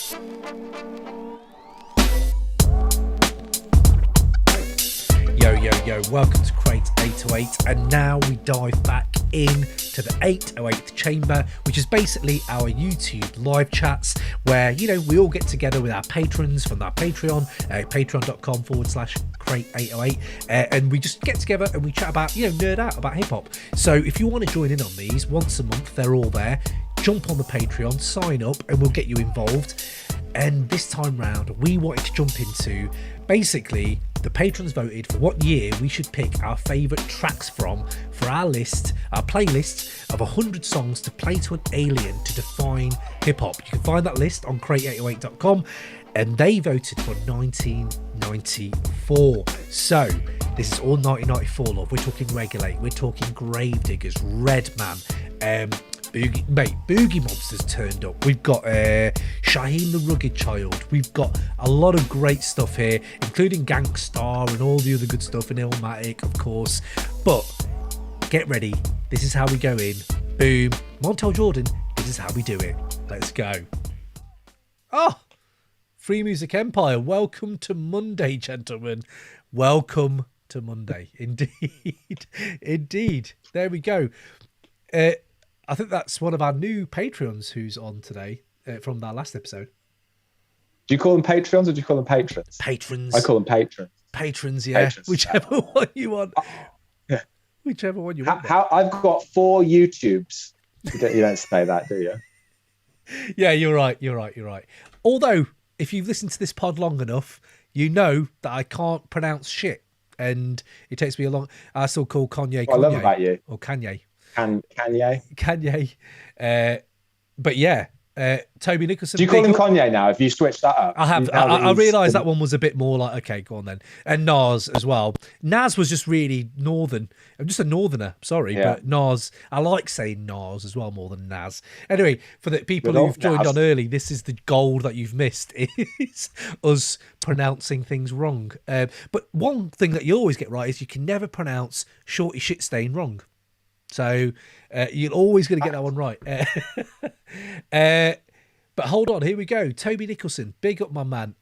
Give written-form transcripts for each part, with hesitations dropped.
Yo, welcome to Crate 808, and now we dive back in to the 808th chamber, which is basically our YouTube live chats where, you know, we all get together with our patrons from our Patreon, patreon.com/Crate808, and we just get together and we chat about, you know, nerd out about hip-hop. So if you want to join in on these once a month, they're all there. Jump on the Patreon, sign up, and we'll get you involved. And this time round, we wanted to jump into, basically, the patrons voted for what year we should pick our favourite tracks from for our list, our playlist of 100 songs to play to an alien to define hip-hop. You can find that list on crate808.com, and they voted for 1994. So, this is all 1994 love. We're talking Regulate, we're talking Gravediggaz, Redman, Boogiemonsters turned up. We've got Shyheim the Rugged Child. We've got a lot of great stuff here, including Starr and all the other good stuff, and Illmatic, of course. But get ready. This is how we go in. Boom. Montel Jordan, this is how we do it. Let's go. Oh, Free Music Empire. Welcome to Monday, gentlemen. Welcome to Monday. Indeed. Indeed. There we go. I think that's one of our new Patreons who's on today from our last episode. Do you call them Patreons or do you call them patrons? Patrons. I call them patrons. Patrons, yeah. Patrons. Whichever one you want. Yeah. Whichever one you want. I've got 4 YouTubes. You don't say that, do you? Yeah, you're right. You're right. Although, if you've listened to this pod long enough, you know that I can't pronounce shit. And it takes me a long... I still call Kanye. What I love about you. Or Kanye. Kanye. But yeah, Toby Nicholson. Do you call him Kanye now? Have you switched that up? I have. I realised that one was a bit more like, okay, go on then. And Nas as well. Nas was just really northern. I'm just a northerner, sorry. Yeah. But Nas, I like saying Nas as well more than Nas. Anyway, for the people who've joined on early, this is the gold that you've missed, is us pronouncing things wrong. But one thing that you always get right is you can never pronounce Shorty Shitstain wrong. So you're always going to get that one right. But hold on, here we go. Toby Nicholson, big up my man.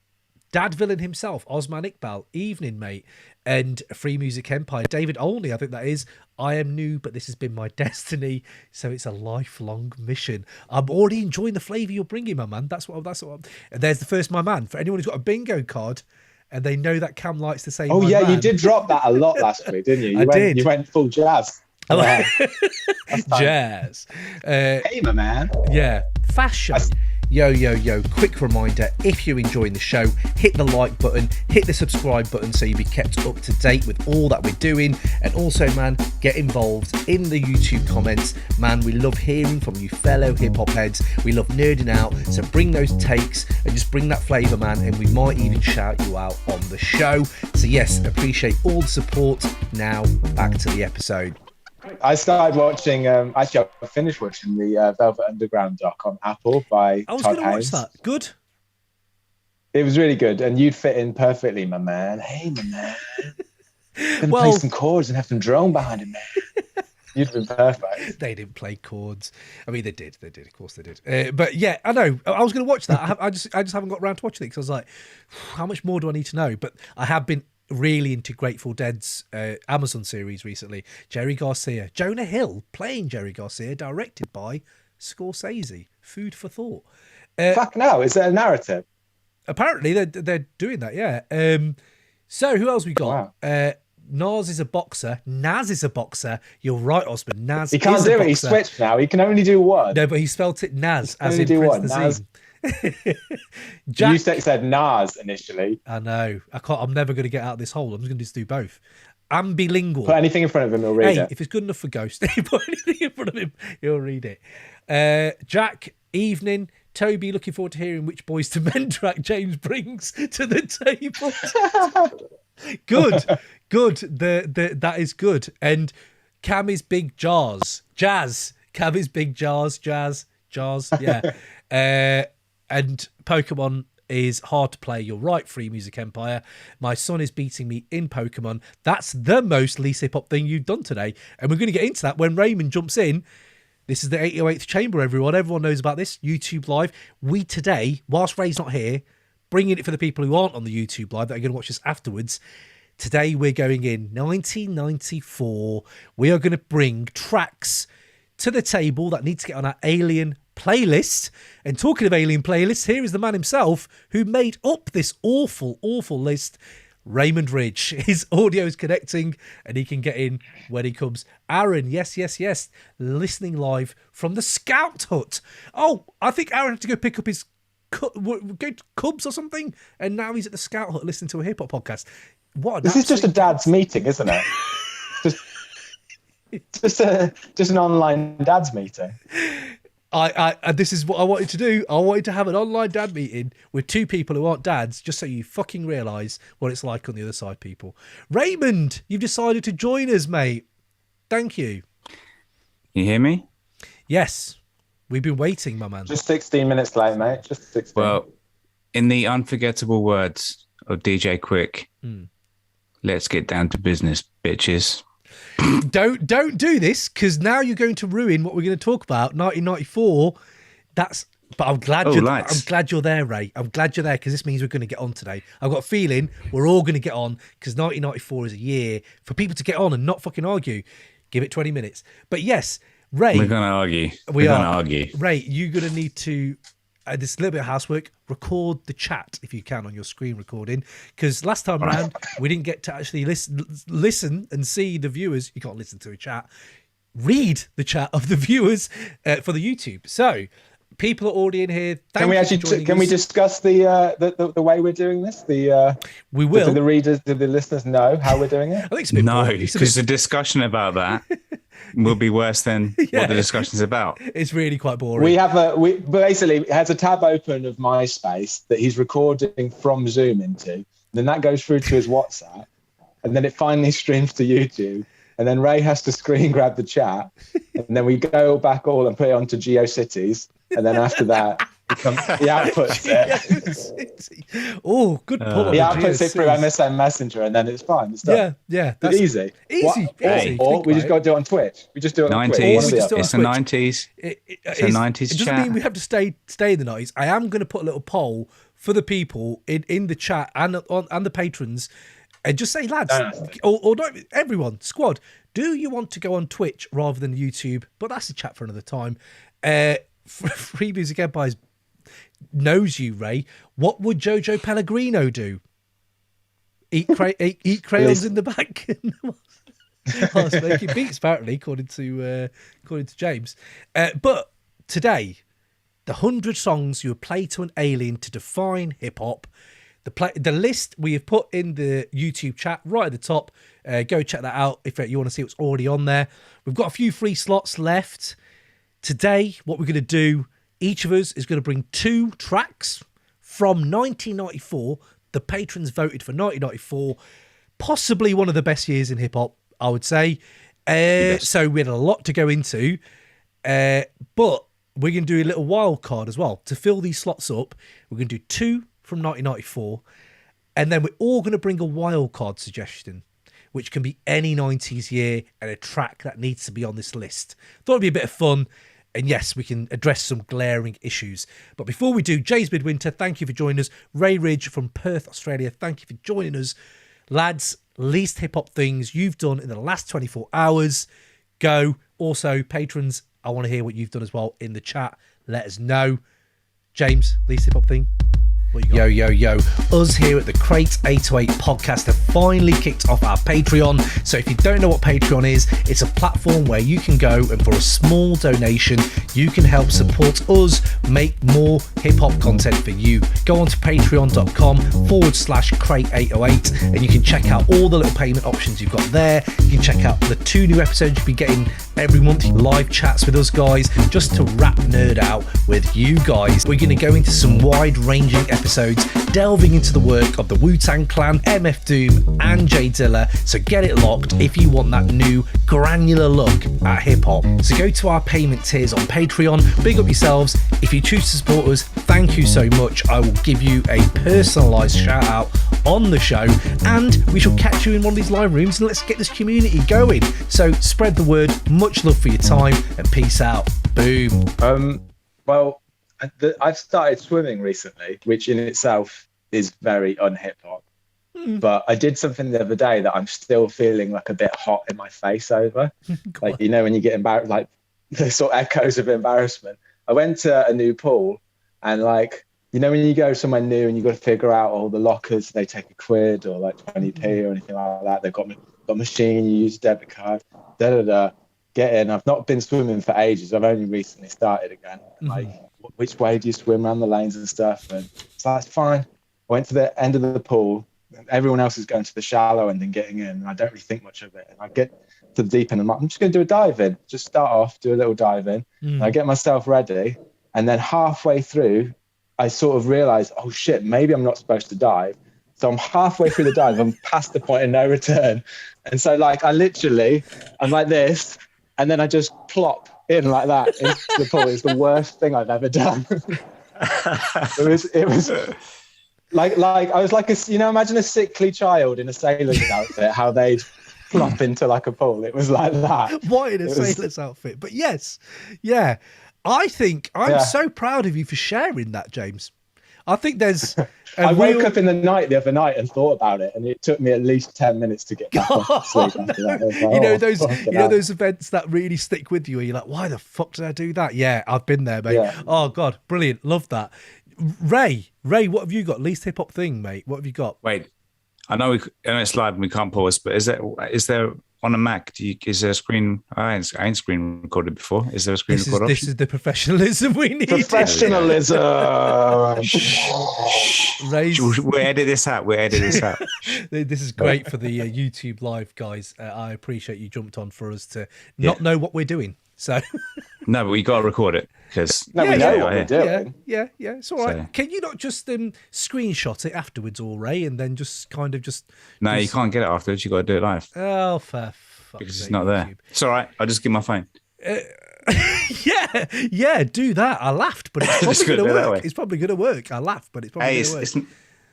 Dad Villain himself, Osman Iqbal, evening mate, and Free Music Empire. David Olney, I think that is. I am new, but this has been my destiny, so it's a lifelong mission. I'm already enjoying the flavour you're bringing, my man. That's what. And there's the first my man. For anyone who's got a bingo card, and they know that Cam likes to say. Oh yeah, man. You did drop that a lot last week, didn't you? I did. You went full jazz. Yeah. Jazz. Hey, my man. Yeah. Fast show. Yo. Quick reminder, if you're enjoying the show, hit the like button, hit the subscribe button so you'll be kept up to date with all that we're doing. And also, man, get involved in the YouTube comments. Man, we love hearing from you fellow hip-hop heads. We love nerding out. So bring those takes and just bring that flavour, man, and we might even shout you out on the show. So yes, appreciate all the support. Now, back to the episode. I started watching, actually I finished watching the Velvet Underground doc on Apple by I was Todd going to watch Haynes. that. Good? It was really good, and you'd fit in perfectly, my man. Hey, my man. Gonna play some chords and have some drone behind it, man. You'd have been perfect. They didn't play chords. I mean, they did. Of course they did. But yeah, I know. I was going to watch that. I just haven't got around to watching it because I was like, how much more do I need to know? But I have been really into Grateful Dead's Amazon series recently. Jerry Garcia, Jonah Hill playing Jerry Garcia, directed by Scorsese. Food for thought. Fuck no, is there a narrative? Apparently they're doing that, yeah. So who else we got? Wow. Nas is a boxer. You're right, Osman. Nas. He can't do it. He switched now. He can only do one. No, but he spelt it Nas as in Prince Nazim. You said Nas initially. I know. I'm never going to get out of this hole. I'm just going to just do both. I'm bilingual. Put anything in front of him, he'll read it. If it's good enough for Ghost, put anything in front of him, he'll read it. Jack, evening. Toby, looking forward to hearing which Boys to Men track James brings to the table. Good. That is good. And Cam is big jazz. Cam is big jazz. Yeah. And Pokemon is hard to play. You're right, Free Music Empire. My son is beating me in Pokemon. That's the most least hip-hop thing you've done today. And we're going to get into that when Raymond jumps in. This is the 808th Chamber, everyone. Everyone knows about this. YouTube Live. We today, whilst Ray's not here, bringing it for the people who aren't on the YouTube Live that are going to watch this afterwards. Today we're going in 1994. We are going to bring tracks to the table that need to get on our Alien playlist. And talking of Alien playlists, here is the man himself who made up this awful, awful list. Raymond Ridge. His audio is connecting and he can get in when he comes. Aaron, yes, listening live from the Scout Hut. Oh, I think Aaron had to go pick up his Cubs or something, and now he's at the Scout Hut listening to a hip hop podcast. This is just a dad's meeting, isn't it? just an online dad's meeting. This is what I wanted to do. I wanted to have an online dad meeting with two people who aren't dads, just so you fucking realise what it's like on the other side, people. Raymond, you've decided to join us, mate. Thank you. You hear me? Yes. We've been waiting, my man. Just 16 minutes late, mate. Just 16. Well, in the unforgettable words of DJ Quik, let's get down to business, bitches. Don't do this, because now you're going to ruin what we're going to talk about. 1994. But I'm glad you're there, Ray. I'm glad you're there, because this means we're going to get on today. I've got a feeling we're all going to get on, because 1994 is a year for people to get on and not fucking argue. Give it 20 minutes. But yes, Ray, we're going to argue. We're going to argue. Ray, you're going to need to. This little bit of housework, record the chat if you can on your screen recording, because last time around we didn't get to actually listen and see the viewers. You can't listen to a chat, read the chat of the viewers for the YouTube. So people are already in here. Can we discuss the way we're doing this? We will. Do the readers, do the listeners know how we're doing it? I think it's a bit no, because the discussion about that will be worse than what the discussion's about. It's really quite boring. We basically has a tab open of MySpace that he's recording from Zoom into. And then that goes through to his WhatsApp, and then it finally streams to YouTube. And then Ray has to screen grab the chat, and then we go back all and put it onto GeoCities. And then after that, he outputs it. Oh, good pull. He outputs it through MSN Messenger, and then it's fine. It's done. Yeah. That's easy. Easy. Or we just got to do it on Twitch. We just do it on 90s. Twitch. It's the 90s. It's a 90s It doesn't mean we have to stay in the 90s. I am going to put a little poll for the people in the chat and the patrons, and just say, lads, or not, everyone, squad, do you want to go on Twitch rather than YouTube? But that's a chat for another time. Free Music Empires knows you, Ray. What would Jojo Pellegrino do? Eat crayons in the back. I was making beats, apparently, according to James. But today, the 100 songs you would play to an alien to define hip hop. The list we have put in the YouTube chat right at the top. Go check that out if you want to see what's already on there. We've got a few free slots left. Today, what we're going to do, each of us is going to bring 2 tracks from 1994. The patrons voted for 1994. Possibly one of the best years in hip-hop, I would say. Yes. So we had a lot to go into. But we're going to do a little wild card as well. To fill these slots up, we're going to do 2 from 1994. And then we're all going to bring a wild card suggestion, which can be any 90s year and a track that needs to be on this list. Thought it'd be a bit of fun. And yes, we can address some glaring issues. But before we do, James Midwinter, thank you for joining us. Ray Ridge from Perth, Australia, thank you for joining us. Lads, least hip-hop things you've done in the last 24 hours. Go. Also, patrons, I want to hear what you've done as well in the chat. Let us know. James, least hip-hop thing? Yo. Us here at the Crate 808 podcast have finally kicked off our Patreon. So if you don't know what Patreon is, it's a platform where you can go and for a small donation, you can help support us make more hip hop content for you. Go on to patreon.com/Crate808 and you can check out all the little payment options you've got there. You can check out the 2 new episodes you'll be getting every month, live chats with us guys, just to rap nerd out with you guys. We're going to go into some wide-ranging episodes, delving into the work of the Wu-Tang Clan, MF Doom, and J Dilla. So get it locked if you want that new granular look at hip-hop. So go to our payment tiers on Patreon, big up yourselves. If you choose to support us, thank you so much. I will give you a personalised shout out on the show, and we shall catch you in one of these live rooms and let's get this community going. So spread the word. Much love for your time and peace out. Boom. Well, I've started swimming recently, which in itself is very un-hip hop. But I did something the other day that I'm still feeling like a bit hot in my face over. Like, you know, when you get embarrassed, like the sort of echoes of embarrassment. I went to a new pool and like, you know, when you go somewhere new and you got to figure out all the lockers, they take a quid or like 20p or anything like that. They've got a machine, you use a debit card, get in. I've not been swimming for ages. I've only recently started again. Like, which way do you swim around the lanes and stuff? And so that's fine. I went to the end of the pool. Everyone else is going to the shallow end and getting in. And I don't really think much of it. And I get to the deep end. I'm just going to do a dive in. Just start off, do a little dive in. And I get myself ready. And then halfway through, I sort of realize, oh shit, maybe I'm not supposed to dive. So I'm halfway through the dive. I'm past the point of no return. And so like, I'm like this. And then I just plop in like that into the pool. It's the worst thing I've ever done. It was like I was like imagine a sickly child in a sailor's outfit, how they'd plop into like a pool. It was like that. Why in a sailor's outfit? But yes, yeah. I think I'm so proud of you for sharing that, James. I think there's. I woke up in the night the other night and thought about it, and it took me at least 10 minutes to get back off sleep after that. Like, those events that really stick with you. Where you're like, why the fuck did I do that? Yeah, I've been there, mate. Yeah. Oh god, brilliant, love that. Ray, what have you got? Least hip hop thing, mate. What have you got? Wait, I know it's live and we can't pause, but is there on a Mac? Is there a screen? I ain't screen recorded before. Is there a screen record option? This is the professionalism we need. Professionalism. We'll edit this out. This is great for the YouTube live guys. I appreciate you jumped on for us to not know what we're doing. So no, but we got to record it because we know what we're doing. Yeah, it's all right. So, can you not just screenshot it afterwards, or Ray, and then just kind of just? No, you can't get it afterwards. You got to do it live. Oh, for because it's not there. It's all right. I'll just give my phone. Yeah, do that. I laughed, but it's probably going to work. It's probably going to work. I laughed, but it's probably going to work.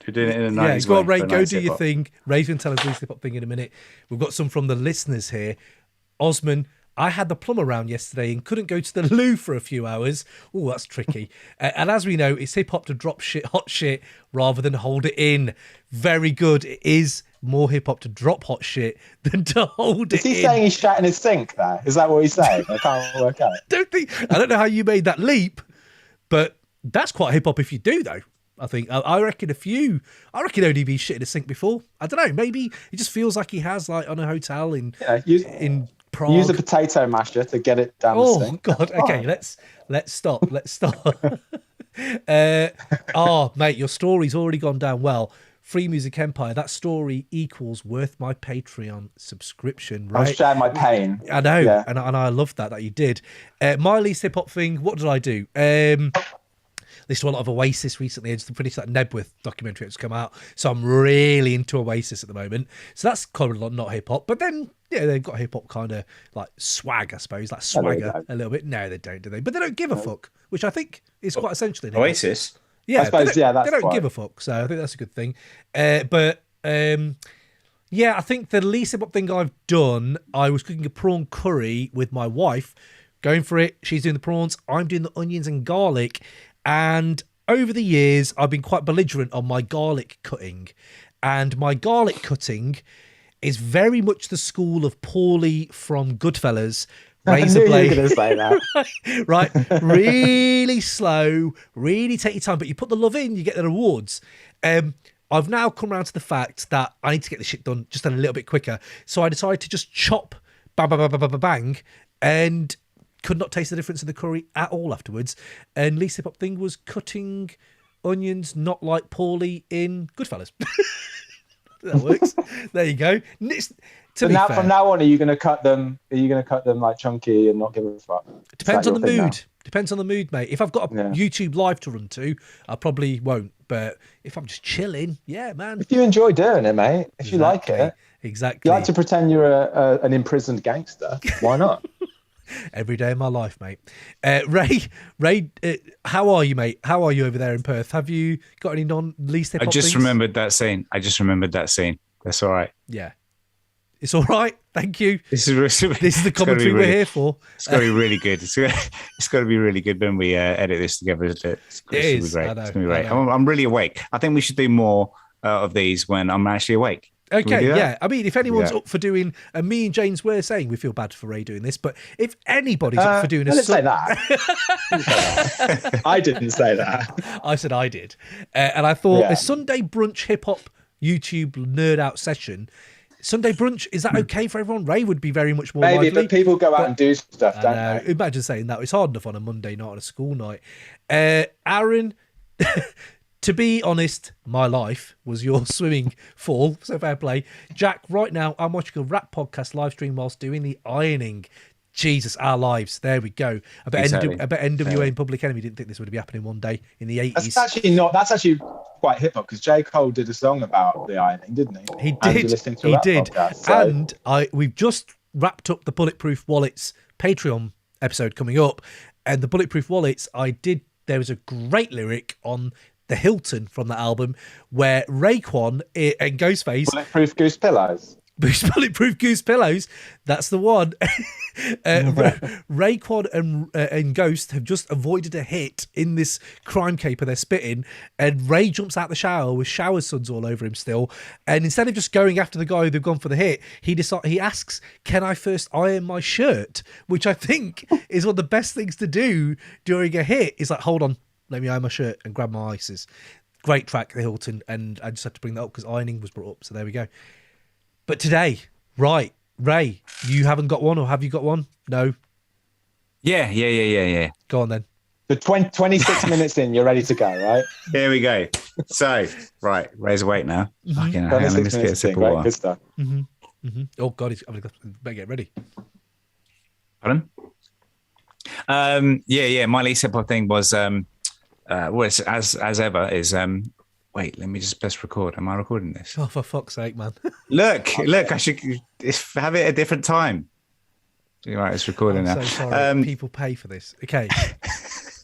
We're doing it in a nice way. Go on, Ray. Go do your thing. Ray's going to tell us the hip hop thing in a minute. We've got some from the listeners here. Osman. I had the plumber round yesterday and couldn't go to the loo for a few hours. Oh, that's tricky. And as we know, it's hip hop to drop hot shit rather than hold it in. Very good. It is more hip hop to drop hot shit than to hold it in. Is he saying he's shat in his sink there? Is that what he's saying? I can't work out. I don't know how you made that leap, but that's quite hip hop if you do, though. I think. I reckon ODB's shit in a sink before. I don't know. Maybe it just feels like he has, like, on a hotel in Prague. Use a potato masher to get it down the sink. Oh god, okay, let's stop. Mate, your story's already gone down well. Free Music Empire, that story equals worth my Patreon subscription, right? I'll share my pain. I know, and I love that you did. My least hip hop thing, what did I do? Listened to a lot of Oasis recently. I just finished that Nebworth documentary that's come out. So I'm really into Oasis at the moment. So that's kind of not hip hop. But then, they've got hip hop kind of like swag, I suppose. Like swagger a little bit. No, they don't, do they? But they don't give a fuck, which I think is quite essential in Oasis? Yeah, I suppose, they don't give a fuck. So I think that's a good thing. I think the least hip hop thing I've done, I was cooking a prawn curry with my wife. Going for it. She's doing the prawns. I'm doing the onions and garlic. And over the years, I've been quite belligerent on my garlic cutting. And my garlic cutting is very much the school of Paulie from Goodfellas. Razor blade. You were going to say that. Right. Really slow, really take your time. But you put the love in, you get the rewards. I've now come around to the fact that I need to get this shit done just a little bit quicker. So I decided to just chop, bang, bang, bang, bang, bang, bang, and could not taste the difference in the curry at all afterwards. And least hip hop thing was cutting onions, not like Paulie in Goodfellas. That works. There you go. From now on, are you going to cut them? Are you going to cut them like chunky and not give a fuck? Depends on the mood. Depends on the mood, mate. If I've got a YouTube live to run to, I probably won't. But if I'm just chilling, yeah, man. If you enjoy doing it, mate. If you like it, exactly. You like to pretend you're an imprisoned gangster. Why not? Every day of my life, mate. Ray, how are you, mate? How are you over there in Perth? Have you got any least hip hop I just things? remembered that scene. That's all right. Yeah. It's all right. Thank you. This is the commentary we're here for. It's got to be really good. It's got to be really good when we edit this together. It's going to be great. It's going to be great. I'm really awake. I think we should do more of these when I'm actually awake. Okay, yeah. I mean, if anyone's up for doing, and me and James were saying we feel bad for Ray doing this, but if anybody's up for doing I didn't say that. I didn't say that. I said I did. And I thought a Sunday brunch hip hop YouTube nerd out session. Sunday brunch, is that okay for everyone? Ray would be very much more lively. But people go out and do stuff, don't they? Imagine saying that. It's hard enough on a Monday, not on a school night. Aaron... To be honest, my life was your swimming fall, so fair play. Jack, right now, I'm watching a rap podcast live stream whilst doing the ironing. Jesus, our lives. There we go. I bet NWA and Public Enemy didn't think this would be happening one day in the 80s. That's actually quite hip-hop, because J. Cole did a song about the ironing, didn't he? He did. Podcast, so. And we've just wrapped up the Bulletproof Wallets Patreon episode coming up. And the Bulletproof Wallets, there was a great lyric on the Hilton from that album where Raekwon and Ghostface Bulletproof Goose Pillows. Bulletproof Goose Pillows, that's the one. Raekwon and Ghost have just avoided a hit in this crime caper they're spitting, and Ray jumps out the shower with shower suds all over him still, and instead of just going after the guy who they've gone for the hit, he asks, can I first iron my shirt? Which I think is one of the best things to do during a hit. Is like, hold on, let me iron my shirt and grab my ices. Great track, the Hilton, and I just had to bring that up because ironing was brought up, so there we go. But today, right, Ray, you haven't got one, or have you got one? No? Yeah. Go on then. The 26 minutes in, you're ready to go, right? Here we go. So, right, Ray's awake now. Fucking hell, let me just get a sip of water. Good stuff. Oh, God, better get ready. Pardon? My least hip-hop thing was, as ever, is... Wait, let me just press record. Am I recording this? Oh, for fuck's sake, man. Look, I should have it at a different time. Right, it's recording now. So sorry. People pay for this. Okay.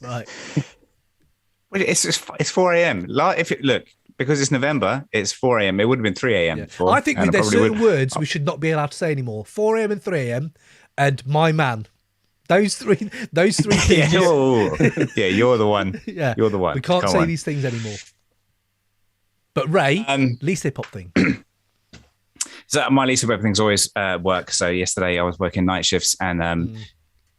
Right. Well, it's 4 a.m. Because it's November, it's 4 a.m. It would have been 3 a.m. before. I think there's certain words we should not be allowed to say anymore. 4 a.m. and 3 a.m. and my man. Those three things. Yeah, you're the one. Yeah. You're the one. We can't say these things anymore. But Ray, least hip hop thing. So my least hip hop thing is always work. So yesterday I was working night shifts, and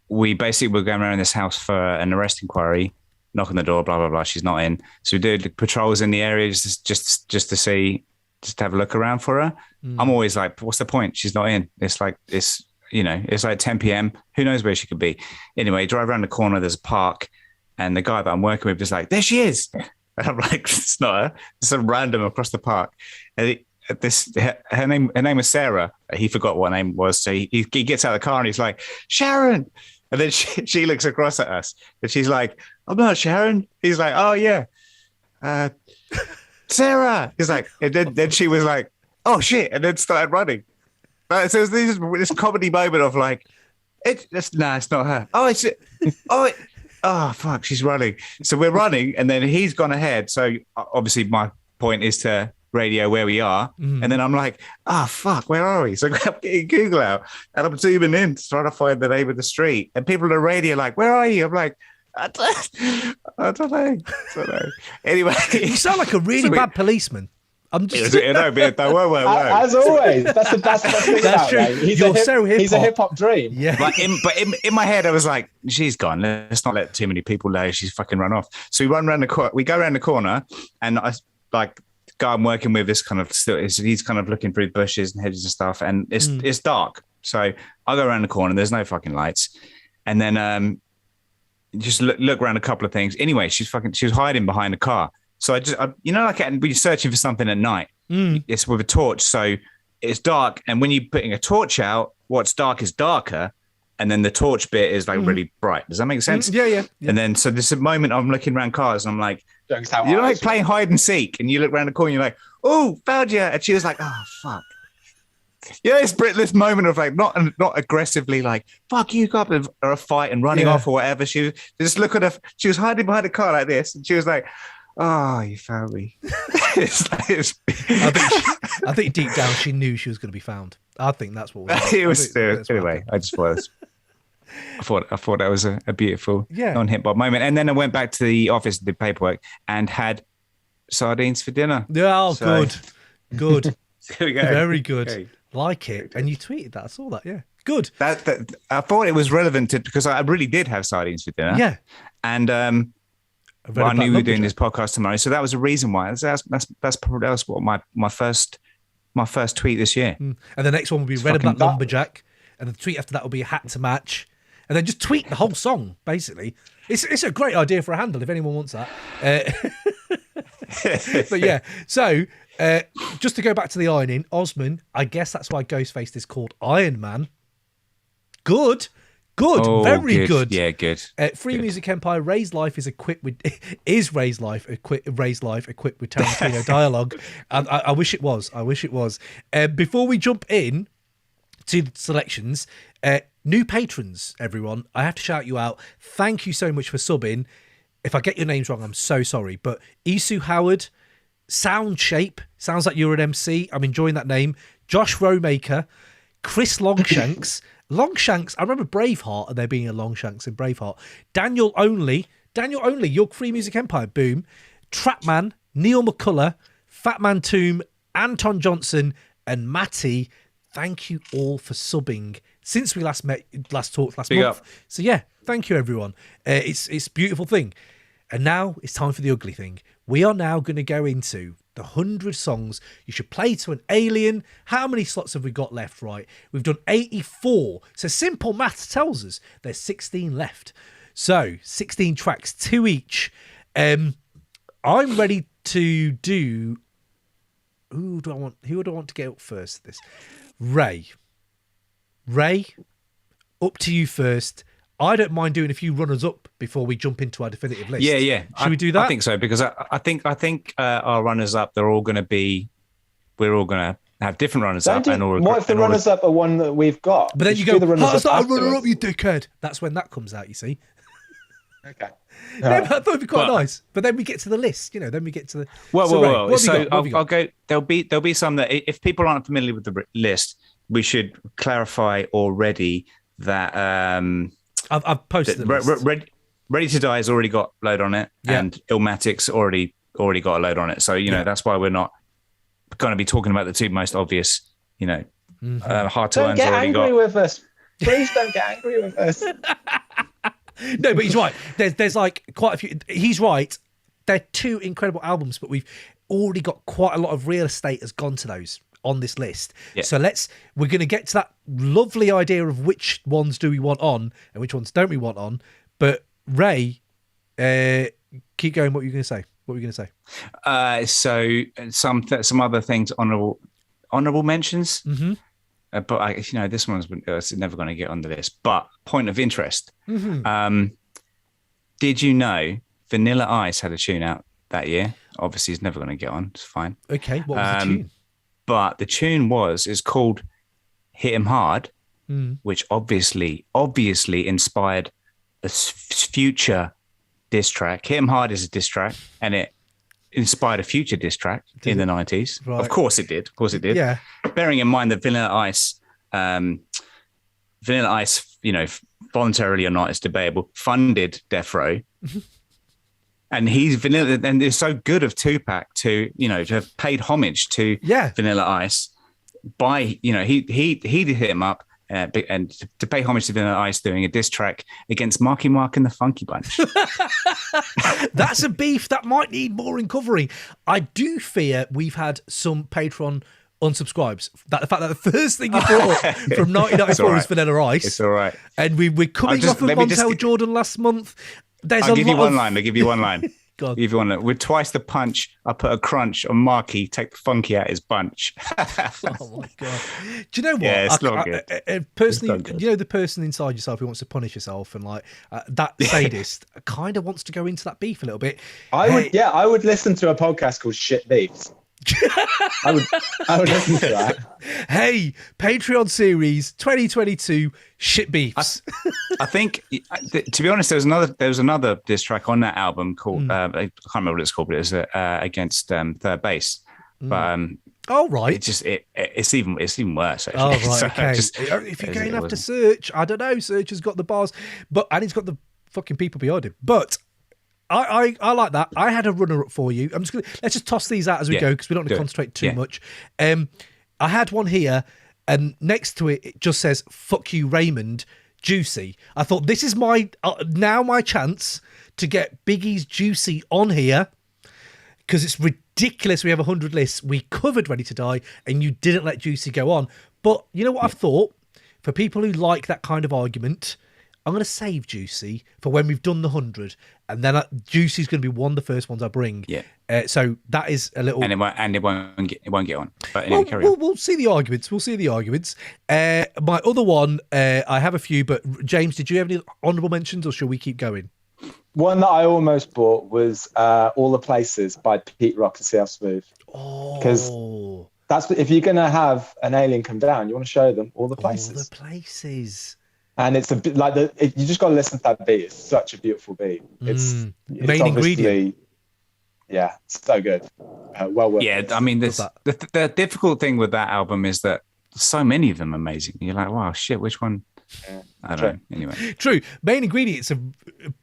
we basically were going around this house for an arrest inquiry. Knock on the door, blah blah blah. She's not in, so we did patrols in the area just to see, just to have a look around for her. I'm always like, what's the point? She's not in. It's like it's like 10 p.m. Who knows where she could be? Anyway, drive around the corner. There's a park, and the guy that I'm working with is like, there she is. And I'm like, it's not her. It's some random across the park. And her name was Sarah. He forgot what her name was. So he gets out of the car and he's like, Sharon. And then she looks across at us and she's like, I'm not Sharon. He's like, oh yeah, Sarah. He's like, and then she was like, oh shit, and then started running. So it was this comedy moment of like, it's not her. Oh, fuck, she's running. So we're running, and then he's gone ahead. So obviously my point is to radio where we are. And then I'm like, fuck, where are we? So I'm getting Google out, and I'm zooming in to try to find the name of the street. And people on the radio are like, where are you? I'm like, I don't know. Anyway. You sound like a really bad policeman. I'm just... As always, that's the thing about true. Him. He's a hip hop dream. Yeah. But in my head, I was like, she's gone. Let's not let too many people know she's fucking run off. So we run around the corner. We go around the corner, and I like the guy I'm working with is kind of he's kind of looking through bushes and hedges and stuff, and it's dark. So I go around the corner. There's no fucking lights, and then just look around a couple of things. Anyway, she was hiding behind a car. So like when you're searching for something at night, it's with a torch. So it's dark. And when you're putting a torch out, what's dark is darker. And then the torch bit is like really bright. Does that make sense? Yeah. And then, so this is a moment I'm looking around cars and I'm like, you're like playing hide and seek. And you look around the corner and you're like, oh, found you. And she was like, oh, fuck. Yeah, it's this moment of like, not aggressively like, fuck you, go up or a fight and running off or whatever. She was just look at her. She was hiding behind a car like this. And she was like, Oh, you found me. I think deep down she knew she was going to be found. I think that's what it was. Anyway, I just was. I thought that was a beautiful non-hip hop moment, and then I went back to the office, did paperwork, and had sardines for dinner. Oh, so, good. There we go. Very good. Okay. Like it, and you tweeted that. I saw that. Yeah, good. That I thought it was relevant because I really did have sardines for dinner. Yeah, and I knew we were doing this podcast tomorrow, so that was the reason why. That's what my first tweet this year. And the next one will be Red and Black Lumberjack, and the tweet after that will be a hat to match. And then just tweet the whole song, basically. It's a great idea for a handle if anyone wants that. But yeah, so just to go back to the ironing, Osman, I guess that's why Ghostface is called Iron Man. Good. Oh, very good. Yeah, good. Free good. Music Empire, Ray's life is equipped with Ray's life equipped with Tarantino dialogue. And I wish it was. Before we jump in to the selections, new patrons, everyone. I have to shout you out. Thank you so much for subbing. If I get your names wrong, I'm so sorry. But Isu Howard, Sound Shape, sounds like you're an MC. I'm enjoying that name. Josh Rowmaker, Chris Longshanks. Longshanks, I remember Braveheart and there being a Longshanks in Braveheart. Daniel Only, your Free Music Empire, boom. Trapman, Neil McCullough, Fatman Tomb, Anton Johnson, and Matty. Thank you all for subbing since we last talked last month. Up. So yeah, thank you everyone. It's a beautiful thing. And now it's time for the ugly thing. We are now going to go into the 100 songs you should play to an alien. How many slots have we got left, right? We've done 84. So simple maths tells us there's 16 left. So 16 tracks, 2 each. I'm ready to do... Who do I want to get up first? This Ray, up to you first. I don't mind doing a few runners up before we jump into our definitive list. Yeah. Should we do that? I think so, because I think our runners up, we're all going to have different runners up. What if the runners up are one that we've got? But then you go, how's that a runner up, you dickhead? That's when that comes out, you see. Okay. I thought it'd be quite nice, but then we get to the list, Then we get to the. Well. So I'll go. There'll be some that if people aren't familiar with the list, we should clarify already that I've posted the list. Ready to Die has already got a load on it, and Illmatic's already got a load on it. So that's why we're not going to be talking about the two most obvious. Hard to Learn's already got. Don't get angry with us. Please don't get angry with us. No, but he's right. There's like quite a few. He's right. They're two incredible albums, but we've already got quite a lot of real estate has gone to those on this list. Yeah. So we're going to get to that lovely idea of which ones do we want on and which ones don't we want on. But Ray, keep going. What were you going to say? So some other things, honorable mentions. Mm-hmm. But this one's never going to get on the list. But point of interest. Mm-hmm. Did you know Vanilla Ice had a tune out that year? Obviously, it's never going to get on. It's fine. Okay, what was the tune? But the tune is called "Hit 'Em Hard," which obviously inspired a future diss track. "Hit 'Em Hard" is a diss track, and it inspired a future diss track in the 90s. Right. Of course it did. Yeah. Bearing in mind that Vanilla Ice, voluntarily or not, it's debatable, funded Death Row. And and it's so good of Tupac to have paid homage to Vanilla Ice by, he did hit him up and to pay homage to Vanilla Ice doing a diss track against Marky Mark and the Funky Bunch. That's a beef that might need more uncovering. I do fear we've had some Patreon unsubscribes. The fact that the first thing you brought up from 1994 is Vanilla Ice. It's all right. And we're coming off of Montel Jordan last month. I'll give you one line. I'll give you one line. God. Give you one line. With twice the punch, I put a crunch on Marky, take the funky out his bunch. Oh my God. Do you know what? Yeah, it's not good. Personally, the person inside yourself who wants to punish yourself and that sadist kind of wants to go into that beef a little bit. I would listen to a podcast called Shit Beefs. I would listen to that. Hey, Patreon series 2022 shit beefs. I think, to be honest, there was another diss track on that album called I can't remember what it's called, but it was against Third Base. But Oh right, it's even worse. Actually. Oh right, So okay. If you're going after Search, I don't know. Search has got the bars, and he's got the fucking people behind him. But I like that. I had a runner-up for you. Let's just toss these out as we go because we don't want to concentrate too much. I had one here, and next to it just says "Fuck you, Raymond." Juicy. I thought this is my chance to get Biggie's Juicy on here because it's ridiculous. We have 100 lists. We covered Ready to Die, and you didn't let Juicy go on. But you know what I've thought? For people who like that kind of argument, I'm going to save Juicy for when we've done the 100, and then Juicy's going to be one of the first ones I bring. Yeah. So that is a little, and it won't get on. But anyway, carry on. We'll see the arguments. My other one, I have a few, but James, did you have any honourable mentions, or shall we keep going? One that I almost bought was All the Places by Pete Rock and CL Smooth. Because that's if you're going to have an alien come down, you want to show them all the places. All the places. And it's a bit like you just got to listen to that beat. It's such a beautiful beat. It's main ingredient. Yeah, so good. Well worth it. I mean, the difficult thing with that album is that so many of them are amazing. You're like, wow, shit, which one? Yeah, I don't know. Anyway. True. Main Ingredient's a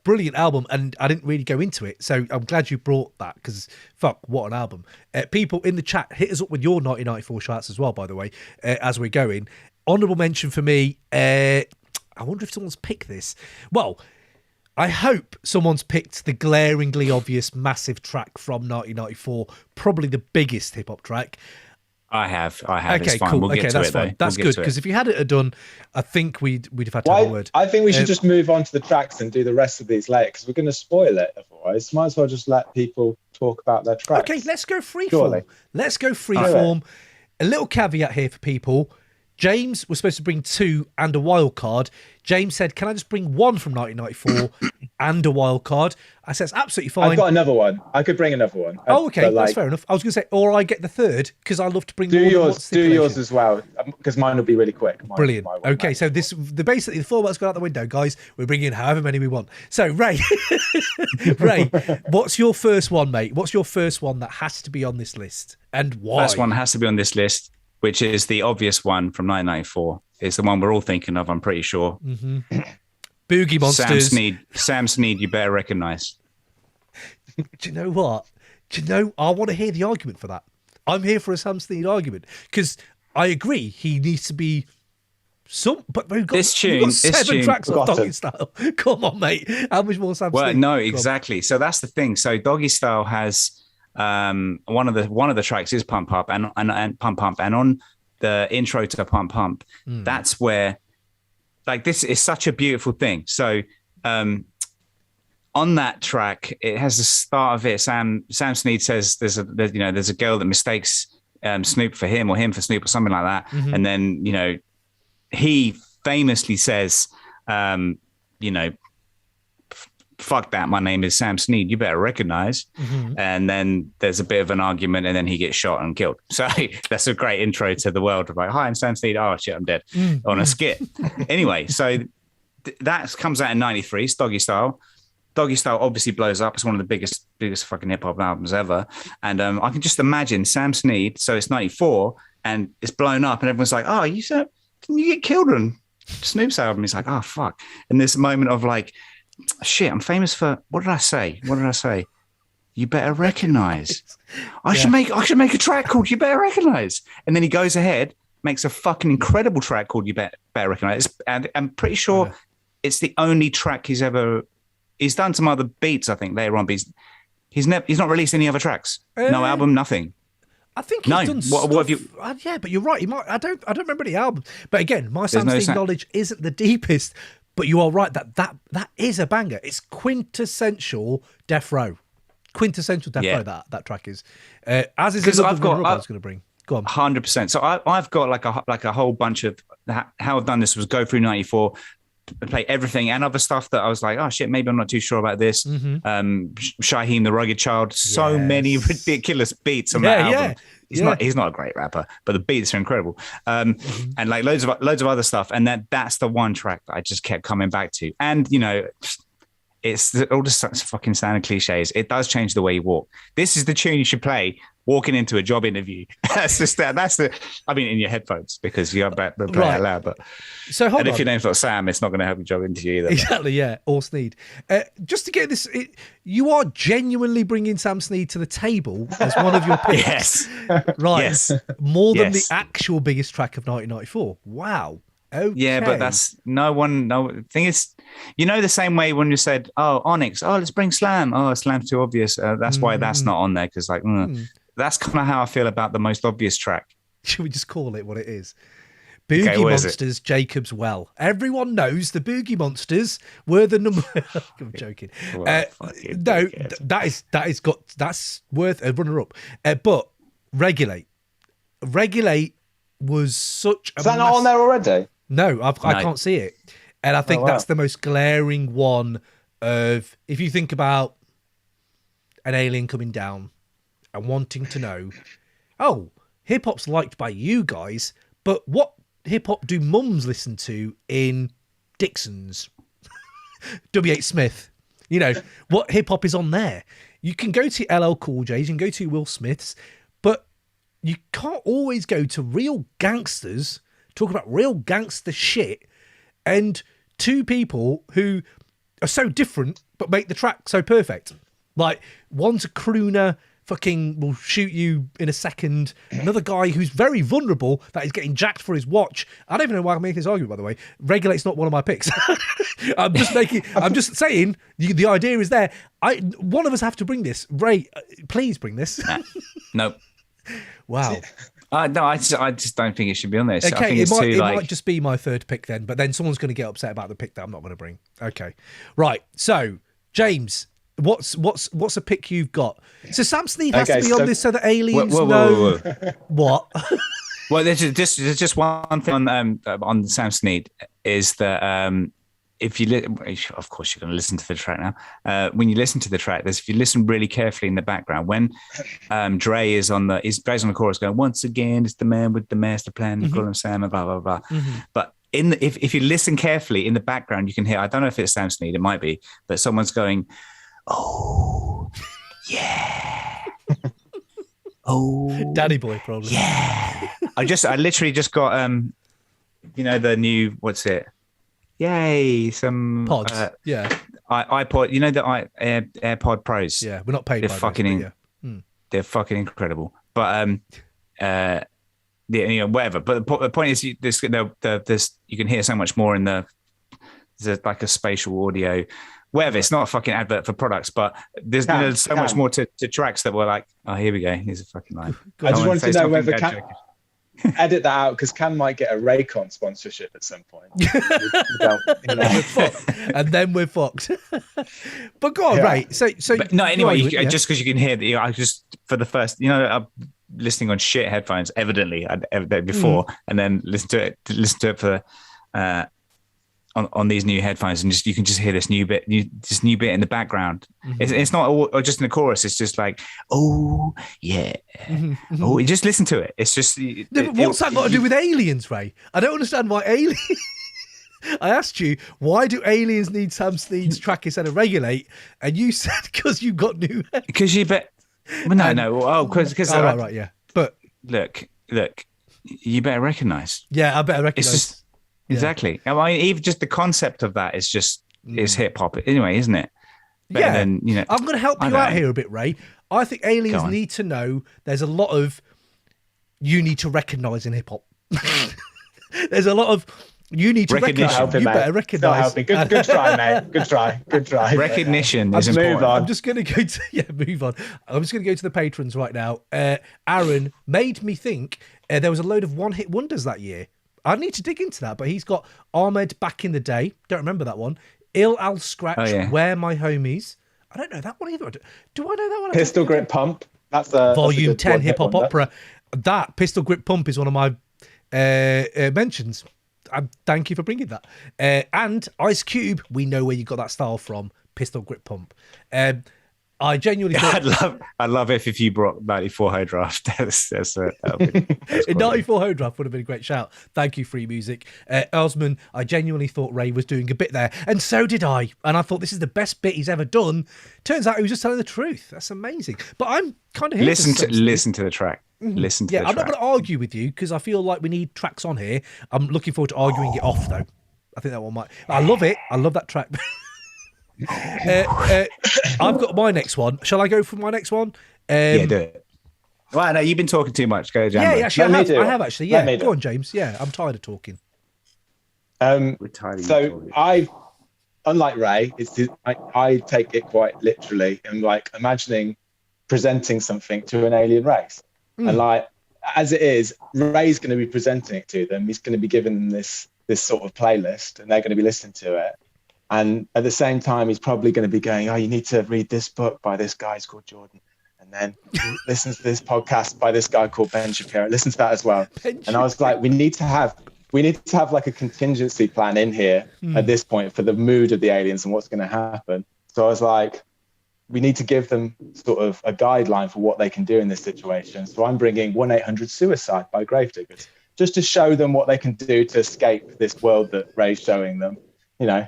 brilliant album, and I didn't really go into it, so I'm glad you brought that because, fuck, what an album. People in the chat, hit us up with your 1994 shots as well, by the way, as we're going. Honourable mention for me, I wonder if someone's picked this. Well, I hope someone's picked the glaringly obvious massive track from 1994, probably the biggest hip-hop track. I have. Okay, it's fine. cool. We'll get to that's it, fine. though. That's good, because if you had it done, I think we'd have had to have a word. I think we should just move on to the tracks and do the rest of these later, because we're going to spoil it otherwise. Might as well just let people talk about their tracks. Okay, let's go freeform. Let's go freeform. A little caveat here for people. James was supposed to bring 2 and a wild card. James said, can I just bring 1 from 1994 and a wild card? I said, it's absolutely fine. I've got another one. I could bring another one. Oh, okay. That's fair enough. I was going to say, or I get the 3rd, because I love to bring do yours as well, because mine will be really quick. Brilliant. Okay, so basically the format's gone out the window, guys. We're bringing in however many we want. So, Ray, what's your first one, mate? What's your first one that has to be on this list, and why? First one has to be on this list, which is the obvious one from 1994. It's the one we're all thinking of, I'm pretty sure. Mm-hmm. Boogiemonsters. Sam Sneed, you better recognise. Do you know what? I want to hear the argument for that. I'm here for a Sam Sneed argument, because I agree he needs to be but we've got, we've got 7 tracks of Doggy Style. Come on, mate. How much more Sam Sneed? Well, no, exactly. So that's the thing. So Doggy Style has one of the tracks is Pump Up and Pump Pump, and on the intro to Pump Pump, that's where, like, this is such a beautiful thing. So on that track, it has the start of it. Sam Sneed says there's a girl that mistakes Snoop for him, or him for Snoop, or something like that, and then he famously says fuck that, my name is Sam Sneed, you better recognize. And then there's a bit of an argument, and then he gets shot and killed. So that's a great intro to the world of like, hi, I'm Sam Sneed, oh shit, I'm dead, on a skit. Anyway, so that comes out in 93. It's Doggy Style. Doggy Style obviously blows up. It's one of the biggest fucking hip-hop albums ever. And I can just imagine Sam Sneed, so it's 94, and it's blown up, and everyone's like, oh, didn't you get killed on Snoop's album? He's like, oh, fuck. And this moment of like, shit, I'm famous for, what did I say? You better recognize. I should make a track called You Better Recognize. And then he goes ahead, makes a fucking incredible track called You Better Recognize. And I'm pretty sure it's the only track he's done some other beats, I think, later on, but he's not released any other tracks. No album, nothing. I think he's done stuff. What have you? Yeah, but you're right. I don't remember any albums. But again, my Sam Sneed knowledge isn't the deepest. But you are right that is a banger. It's quintessential Death Row. Quintessential Death Row. That track is. As is the other one I was going to bring. Go on. 100%. So I've got like a whole bunch of how I've done this was go through 94. play everything and other stuff that I was like, oh shit, maybe I'm not too sure about this. Shyheim the Rugged Child, so many ridiculous beats on that album. He's not a great rapper, but the beats are incredible. And like loads of other stuff. And that's the one track that I just kept coming back to. And you know, it's all just such fucking standard cliches. It does change the way you walk. This is the tune you should play walking into a job interview. That's the. I mean, in your headphones because you better play it loud. But so hold on. If your name's not Sam, it's not going to help your job interview either. Exactly. Yeah. Or Sneed. Just to get this, you are genuinely bringing Sam Sneed to the table as one of your picks. Yes. Right. Yes. More than the actual biggest track of 1994. Wow. Okay. Yeah, but that's no thing is, you know, the same way when you said, oh, Onyx, oh, let's bring Slam. Oh, Slam's too obvious. That's why that's not on there. Cause like, that's kind of how I feel about the most obvious track. Should we just call it what it is? Boogiemonsters, Jacob's Well. Everyone knows the Boogiemonsters were the number. I'm joking. Well, no, that's worth a runner-up. But Regulate was such a. Is that not on there already? No, I can't see it, and I think that's the most glaring one. Of if you think about an alien coming down and wanting to know, oh, hip hop's liked by you guys, but what hip hop do mums listen to in Dixon's, W.H. Smith? You know, what hip hop is on there? You can go to LL Cool J's, you can go to Will Smith's, but you can't always go to real gangsters, talk about real gangster shit, and two people who are so different but make the track so perfect. Like, one's a crooner, fucking will shoot you in a second. Another guy who's very vulnerable, that is getting jacked for his watch. I don't even know why I'm making this argument, by the way. Regulate's not one of my picks. I'm just saying, the idea is there. One of us have to bring this. Ray, please bring this. Nope. Wow. No, I just don't think it should be on this. Okay, I think it might just be my third pick then, but then someone's going to get upset about the pick that I'm not going to bring. Okay. Right. So, James, what's a pick you've got? So Sam Sneed has to be on this so that aliens know. What? Well, there's just one thing on Sam Sneed is that if you of course you're going to listen to the track now. When you listen to the track, if you listen really carefully in the background, when Dre is on the chorus going, once again, it's the man with the master plan, you call him Sam, and blah blah blah. But if you listen carefully in the background, you can hear. I don't know if it's Sam Sneed, it might be, but someone's going, oh yeah. Oh, Danny Boy probably. Yeah. I literally just got the new, what's it? Yay, some pods. iPod, you know, the AirPod Pros. Yeah, we're not paid. They're fucking they're fucking incredible. But whatever. But the point is, you can hear so much more in there's like a spatial audio. Whatever, it's not a fucking advert for products, but there's so much more to tracks that were like, oh, here we go. Here's a fucking line. I just wanted to know whether edit that out because Cam might get a Raycon sponsorship at some point. And then we're fucked. But go on, right? So no. Anyway, just because you can hear I just for the first, I'm listening on shit headphones. Evidently, before, and then listen to it for on these new headphones, and you can just hear this new bit in the background. It's not all just in the chorus. It's just like, oh yeah, oh, you just listen to it. It's just. But what's that got to do with aliens, Ray? I don't understand why aliens. I asked you, why do aliens need Sam Sneed's track instead of Regulate? And you said because you got new. Because you bet. Well, no. Oh, because right, yeah. But look, you better recognise. Yeah, I better recognise. It's just. Exactly. I mean, even just the concept of that is just is hip hop anyway, isn't it? Better than, I'm going to help you out here a bit, Ray. I think aliens need to know there's a lot of you need to recognise in hip hop. There's a lot of you need to recognise. You better recognise. Good try, mate. Good try. Recognition is important. Move on. I'm just going to go to move on. I'm just going to go to the patrons right now. Aaron made me think there was a load of one-hit wonders that year. I need to dig into that, but he's got Ahmed Back in the Day. Don't remember that one. Il Al Scratch, Where My Homies. I don't know that one either. Do I know that one? Pistol Grip Pump. That's Volume 10 Hip Hop Opera. That Pistol Grip Pump is one of my mentions. Thank you for bringing that. And Ice Cube, we know where you got that style from. Pistol Grip Pump. I genuinely thought... I'd love if you brought 94 High Draft. That's 94 Home Draft would have been a great shout. Thank you, Free Music. Osman, I genuinely thought Ray was doing a bit there, and so did I. And I thought this is the best bit he's ever done. Turns out he was just telling the truth. That's amazing. But I'm kind of here listen to the track. Listen to the track. I'm not going to argue with you because I feel like we need tracks on here. I'm looking forward to arguing it off, though. I think that one might... I love it. I love that track. I've got my next one. Shall I go for my next one? Yeah, do it. Well, no, you've been talking too much. Go, Jambo. Yeah, actually, I have actually. Yeah, go on, James. Yeah, I'm tired of talking. Unlike Ray, I take it quite literally and like imagining presenting something to an alien race. And like, as it is, Ray's going to be presenting it to them. He's going to be giving them this sort of playlist, and they're going to be listening to it. And at the same time, he's probably going to be going, "Oh, you need to read this book by this guy called Jordan, and then listen to this podcast by this guy called Ben Shapiro. Listen to that as well." And I was like, we need to have like a contingency plan in here at this point for the mood of the aliens and what's going to happen. So I was like, we need to give them sort of a guideline for what they can do in this situation. So I'm bringing 1-800-SUICIDE by Gravediggaz, just to show them what they can do to escape this world that Ray's showing them, you know.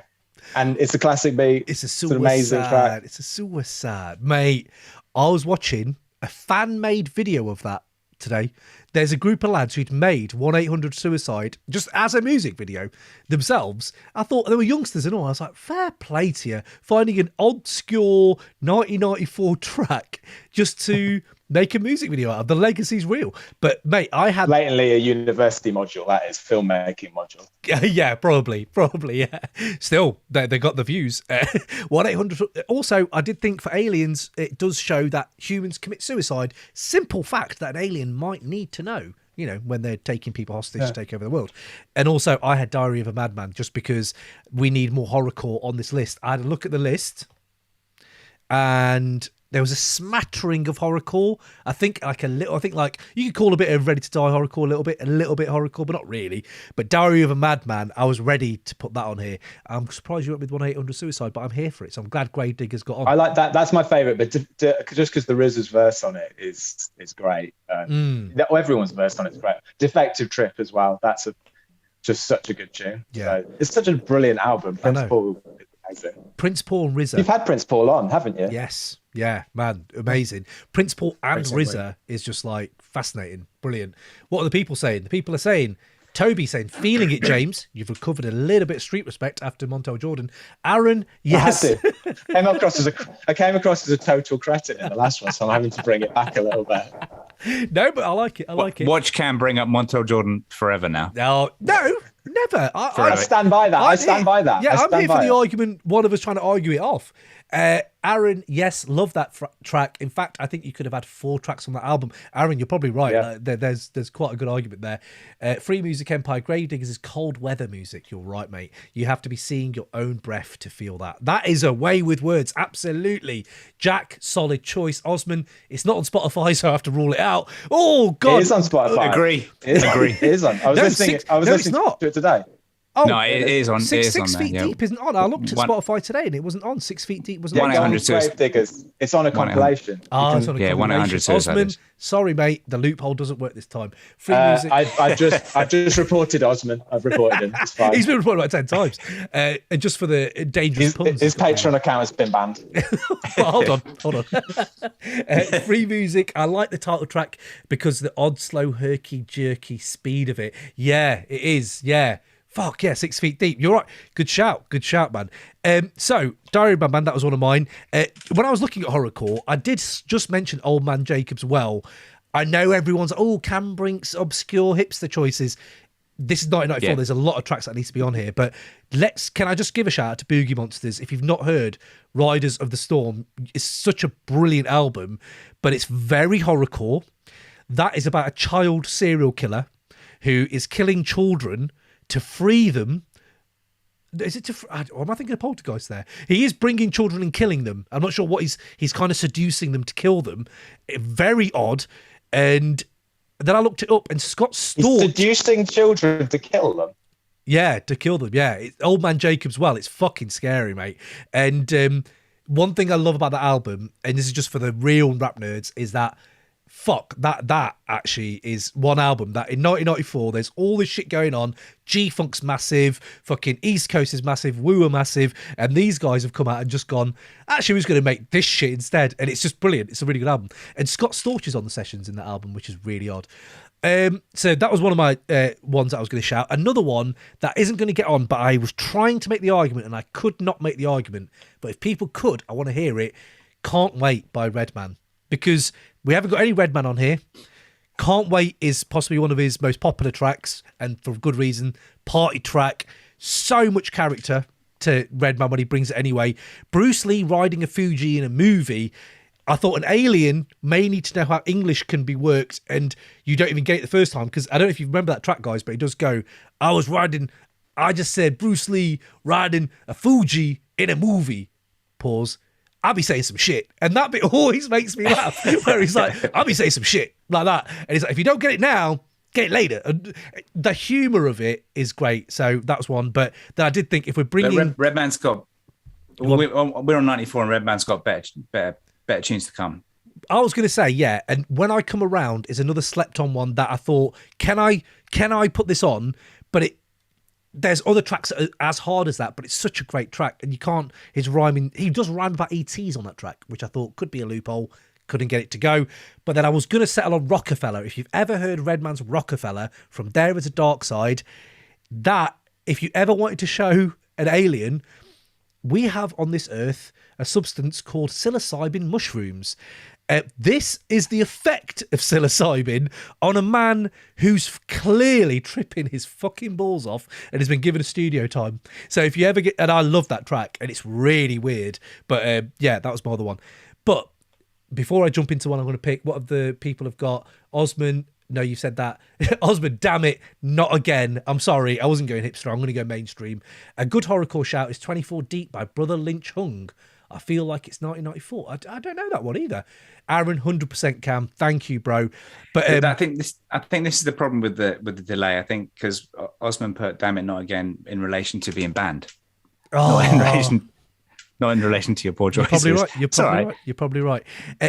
And it's a classic beat. It's a suicide. It's an amazing track. It's a suicide. Mate, I was watching a fan-made video of that today. There's a group of lads who'd made 1-800-SUICIDE just as a music video themselves. I thought they were youngsters and all. I was like, fair play to you, finding an obscure 1994 track just to make a music video out of. The legacy's real. But mate, I had blatantly a university module. That is filmmaking module. Yeah, probably, yeah. Still, they got the views. 1-800. Also, I did think for aliens, it does show that humans commit suicide. Simple fact that an alien might need to know, you know, when they're taking people hostage to take over the world. And also, I had Diary of a Madman just because we need more horrorcore on this list. I had a look at the list, and there was a smattering of horrorcore. I think like you could call a bit of Ready to Die horrorcore a little bit horrorcore, but not really. But Diary of a Madman, I was ready to put that on here. I'm surprised you went with 1-800-SUICIDE, but I'm here for it. So I'm glad Gravediggaz got on. I like that. That's my favourite, but just because the RZA's verse on it is great. Everyone's verse on it is great. Defective Trip as well. That's just such a good tune. Yeah, so it's such a brilliant album. Prince Paul and RZA. You've had Prince Paul on, haven't you? Yes. Yeah, man, amazing. Prince Paul and RZA is just like fascinating, brilliant. What are the people saying? The people are saying, Toby saying, feeling it, James. You've recovered a little bit of street respect after Montel Jordan. Aaron, yes. I came across as a total cretin in the last one, so I'm having to bring it back a little bit. No, but I like it. Watch Cam bring up Montel Jordan forever now. No, never. I stand by that. I stand by that. Yeah, I'm here for the argument. One of us trying to argue it off. Aaron, yes, love that track. In fact, I think you could have had 4 tracks on that album. Aaron, you're probably right. Yeah. There's quite a good argument there. Free Music Empire, Gravediggaz is cold weather music. You're right, mate. You have to be seeing your own breath to feel that. That is a way with words. Absolutely. Jack, solid choice. Osman, it's not on Spotify, so I have to rule it out. Oh, God. It is on Spotify. Agree. It is on. I was listening to it today. Oh, no, it is on. Six on Feet there, Deep isn't on. I looked at Spotify today and it wasn't on. 6 Feet Deep wasn't on. 1-800-SUICIDE. It's on a compilation. It's on a compilation. 1-800-SUICIDE. Osman, sorry, mate. The loophole doesn't work this time. Free music. I've just reported Osman. I've reported him. It's fine. He's been reported about 10 times. And just for the dangerous puns. His Patreon account has been banned. Well, hold on. Free Music. I like the title track because the odd, slow, herky-jerky speed of it. Yeah, it is. Yeah. Fuck yeah, 6 Feet Deep. You're right. Good shout, man. So, Diary of a Madman, that was one of mine. When I was looking at horrorcore, I did just mention Old Man Jacob's Well. I know everyone's, Cam Brink's obscure hipster choices. This is 1994. Yeah. There's a lot of tracks that needs to be on here. But can I just give a shout out to Boogiemonsters? If you've not heard Riders of the Storm, it's such a brilliant album, but it's very horrorcore. That is about a child serial killer who is killing children to free them. Is it or am I thinking of Poltergeist there? He is bringing children and killing them. I'm not sure what he's kind of seducing them to kill them. Very odd. And then I looked it up and Scott Storch... He's seducing children to kill them? Yeah, to kill them. Yeah, Old Man Jacob's well. It's fucking scary, mate. And one thing I love about that album, and this is just for the real rap nerds, is that that actually is one album that in 1994 there's all this shit going on. G-Funk's massive, fucking East Coast is massive, Woo are massive, and these guys have come out and just gone, actually we're going to make this shit instead, and it's just brilliant. It's a really good album, and Scott Storch is on the sessions in that album, which is really odd. So that was one of my ones that I was going to shout. Another one that isn't going to get on, but I was trying to make the argument and I could not make the argument, but if people could, I want to hear it. Can't Wait by Redman, because we haven't got any Redman on here. Can't Wait is possibly one of his most popular tracks, and for good reason. Party track, so much character to Redman when he brings it anyway. Bruce Lee riding a Fuji in a movie. I thought an alien may need to know how English can be worked, and you don't even get it the first time, because I don't know if you remember that track, guys, but it does go, I just said Bruce Lee riding a Fuji in a movie. Pause. I'll be saying some shit. And that bit always makes me laugh, where he's like, I'll be saying some shit like that. And he's like, if you don't get it now, get it later. And the humour of it is great. So that's one. But then I did think if we're bringing... Redman's got... We're on 94 and Redman's got better tunes to come. I was going to say, yeah, and When I Come Around is another slept-on one that I thought, can I put this on? But there's other tracks that are as hard as that, but it's such a great track, and you can't... He does rhyme about ETs on that track, which I thought could be a loophole, couldn't get it to go. But then I was going to settle on Rockefeller. If you've ever heard Redman's Rockefeller, From There Is a Dark Side, that, if you ever wanted to show an alien... We have on this earth a substance called psilocybin mushrooms. This is the effect of psilocybin on a man who's clearly tripping his fucking balls off and has been given a studio time. So if you ever get... And I love that track, and it's really weird. But yeah, that was my other one. But before I jump into one I'm going to pick, what of the people have got? Osman... No, you said that. Osman, damn it, not again. I'm sorry, I wasn't going hipster. I'm going to go mainstream. A good horrorcore shout is 24 Deep by Brother Lynch Hung. I feel like it's 1994. I don't know that one either. Aaron, 100% Cam. Thank you, bro. But I think this is the problem with the delay. I think because Osman put "Damn It, Not Again" in relation to being banned, not in relation to your poor choices. You're probably right.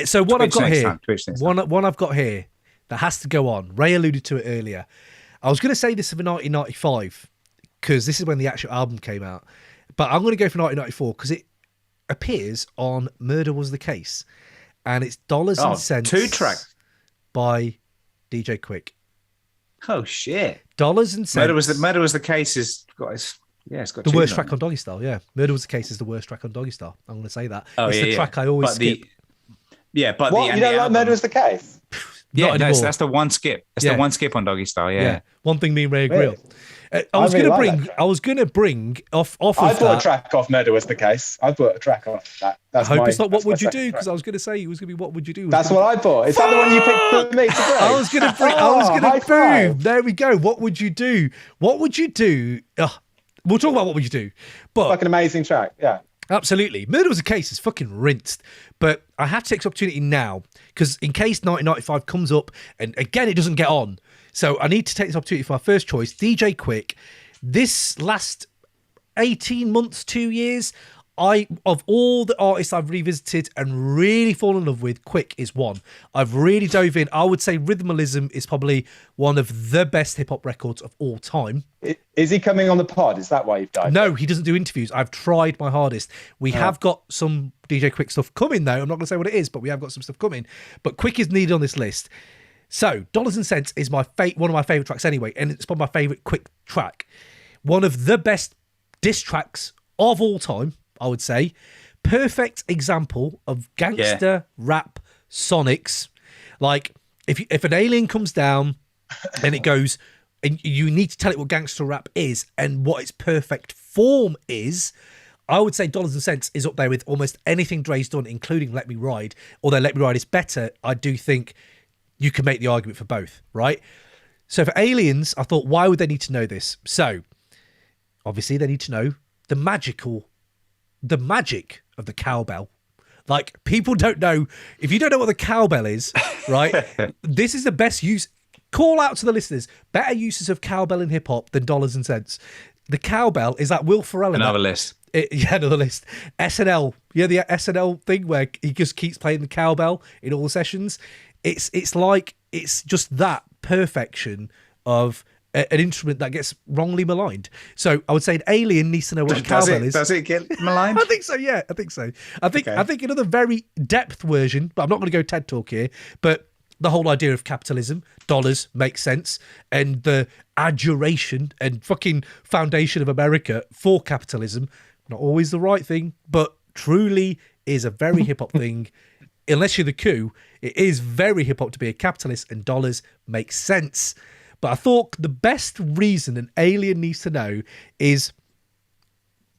So what I've got here, one I've got here that has to go on. Ray alluded to it earlier. I was going to say this for 1995 because this is when the actual album came out, but I'm going to go for 1994 because it appears on Murder Was the Case, and it's Dollaz and Cents 2 tracks by DJ Quik. Oh shit! Dollaz and Cents. Murder was the Case has got it's got the worst track on Doggy Style. Yeah, Murder Was the Case is the worst track on Doggy Style. I'm going to say that. It's the track I always skip. But you don't like Murder Was the Case? Yeah, that's the one skip. That's the one skip on Doggy Style. Yeah. One thing me and Ray agree on. I was going to bring off. I bought a track off Murder Was the Case. I bought a track off that. I hope it's not What Would You Do? Because I was going to say it was going to be What Would You Do. That's what I bought. Is that the one you picked for me to bring? I was going to bring. Boom. There we go. What would you do? What would you do? We'll talk about What Would You Do. But like an amazing track. Yeah. Absolutely. Murder Was a Case is fucking rinsed. But I have to take this opportunity now because in case 1995 comes up and again it doesn't get on. So I need to take this opportunity for my first choice, DJ Quik. This last 18 months, 2 years, of all the artists I've revisited and really fallen in love with, Quik is one. I've really dove in. I would say Rhythmalism is probably one of the best hip-hop records of all time. Is he coming on the pod? Is that why you've dived No, he doesn't do interviews. I've tried my hardest. We have got some DJ Quik stuff coming, though. I'm not going to say what it is, but we have got some stuff coming. But Quik is needed on this list. So, Dollaz and Cents is one of my favourite tracks anyway, and it's probably my favourite Quik track. One of the best diss tracks of all time, I would say. Perfect example of gangster rap sonics. Like, if an alien comes down and it goes, and you need to tell it what gangster rap is and what its perfect form is, I would say Dollaz and Cents is up there with almost anything Dre's done, including Let Me Ride. Although Let Me Ride is better, I do think you can make the argument for both, right? So for aliens, I thought, why would they need to know this? So, obviously, they need to know the magic of the cowbell. Like, people don't know. If you don't know what the cowbell is, right? This is the best use. call out to the listeners, better uses of cowbell in hip-hop than dollars and cents. The cowbell is that Will Ferrell. Another list. Another list. SNL. Yeah, the SNL thing where he just keeps playing the cowbell in all the sessions. It's like, it's just that perfection of an instrument that gets wrongly maligned. So I would say an alien needs to know what a cowbell is. Does it get maligned? I think so, yeah. I think so. I think another very depth version, but I'm not going to go TED Talk here, but the whole idea of capitalism, dollars, makes sense, and the adjuration and fucking foundation of America for capitalism, not always the right thing, but truly is a very hip-hop thing. Unless you're the coup, it is very hip-hop to be a capitalist, and dollars makes sense. But I thought the best reason an alien needs to know is,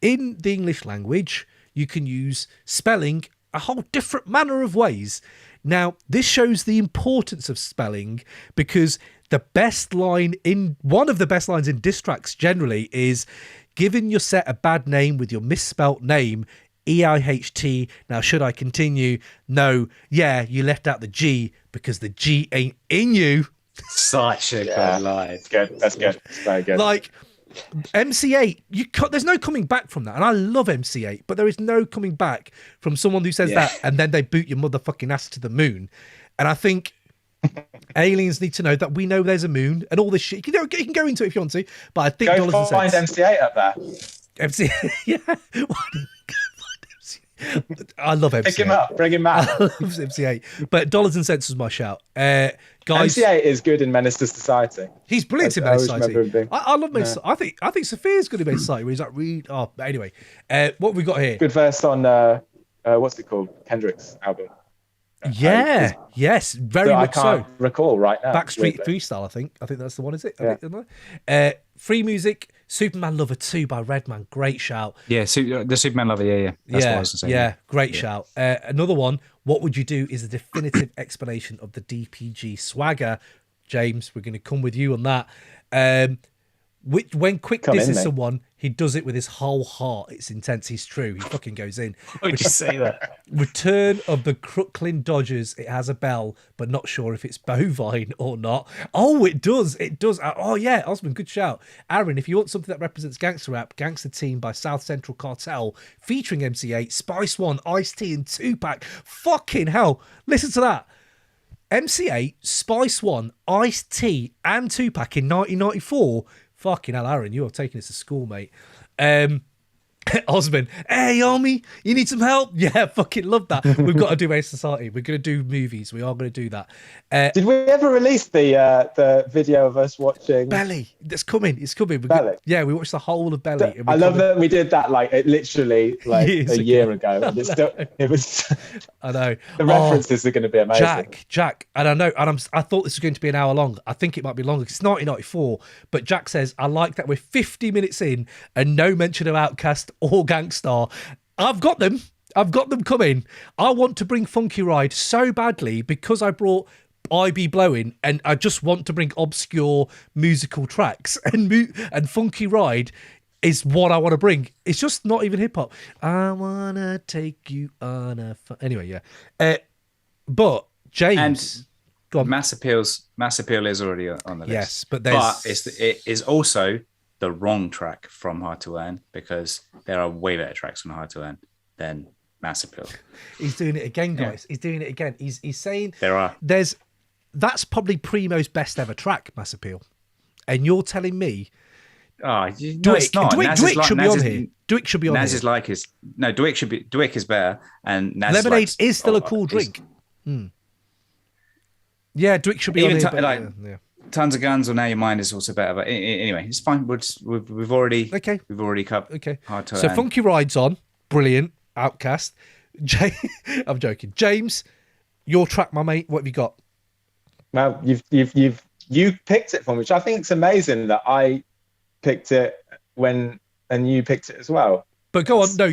in the English language, you can use spelling a whole different manner of ways. Now, this shows the importance of spelling, because the best line in one of the best lines in diss tracks generally is giving your set a bad name with your misspelt name, EIHT. Now, should I continue? No. Yeah, you left out the G because the G ain't in you. Such a good line. It's good. That's good. It's very good. Like, MC8, there's no coming back from that. And I love MC8, but there is no coming back from someone who says that and then they boot your motherfucking ass to the moon. And I think aliens need to know that we know there's a moon and all this shit. You can go into it if you want to, but I think go find MC8 up there. MC8, yeah. I love MC8. Pick him up, bring him out. I love MC8. But dollars and cents was my shout. Guys, MC8 is good in Menace to Society. He's brilliant in Menace to I always Society. I love Menace. Yeah. I think Sophia's good in Menace to Society. Where he's like, but anyway, what have we got here? Good verse on what's it called? Kendrick's album. Yes, very much so. I can't recall right now. Backstreet Freestyle, I think that's the one, is it? Yeah. Free Music, Superman Lover 2 by Redman, great shout. Yeah, the Superman Lover, yeah. That's what I was saying. Yeah, great shout. Another one, What Would You Do, is a definitive explanation of the DPG swagger. James, we're going to come with you on that. When Quik disses someone, he does it with his whole heart. It's intense. He's true. He fucking goes in. Why would you say that? Return of the Crooklyn Dodgers. It has a bell, but not sure if it's bovine or not. Oh, it does. It does. Oh, yeah. Osman, good shout. Aaron, if you want something that represents gangster rap, Gangster Team by South Central Cartel, featuring MC8, Spice One, Ice-T, and Tupac. Fucking hell. Listen to that. MC8, Spice One, Ice-T, and Tupac in 1994. Fucking hell, Aaron, you are taking us to school, mate. Osman, hey, homie, you need some help? Yeah, fucking love that. We've got to do a society. We're going to do movies. We are going to do that. Did we ever release the video of us watching Belly? That's coming. It's coming. Belly. We watched the whole of Belly. I love that we did that literally a year ago. And it was. I know. The references are going to be amazing. Jack, and I know, and I thought this was going to be an hour long. I think it might be longer. It's 1994, but Jack says, I like that we're 50 minutes in and no mention of OutKast or Gangstar. I've got them coming. I want to bring Funky Ride so badly because I brought I Be Blowing, and I just want to bring obscure musical tracks, and Funky Ride is what I want to bring. It's just not even hip hop. I wanna take you on a anyway, yeah. But James, and go on. Mass Appeal is already on the list. Yes, but it is also the wrong track from Hard to Earn, because there are way better tracks from Hard to Earn than Mass Appeal. He's doing it again, guys. Yeah. He's doing it again. He's saying that's probably Primo's best ever track, Mass Appeal, and you're telling me. It's not. Dwick should be on here. Dwick should be on Naz here. Is like his no. Dwick is better, and Naz Lemonade is still a cool drink. Yeah, Dwick should be on here. Tons of Guns or Now Your Mind is also better, but anyway, it's fine. We've already covered. Okay, Hard to so Earn. Funky Ride's on, brilliant. OutKast. I'm joking. James, your track, my mate. What have you got? Well, you picked it for me, which I think it's amazing that I picked it and you picked it as well. But go on, no,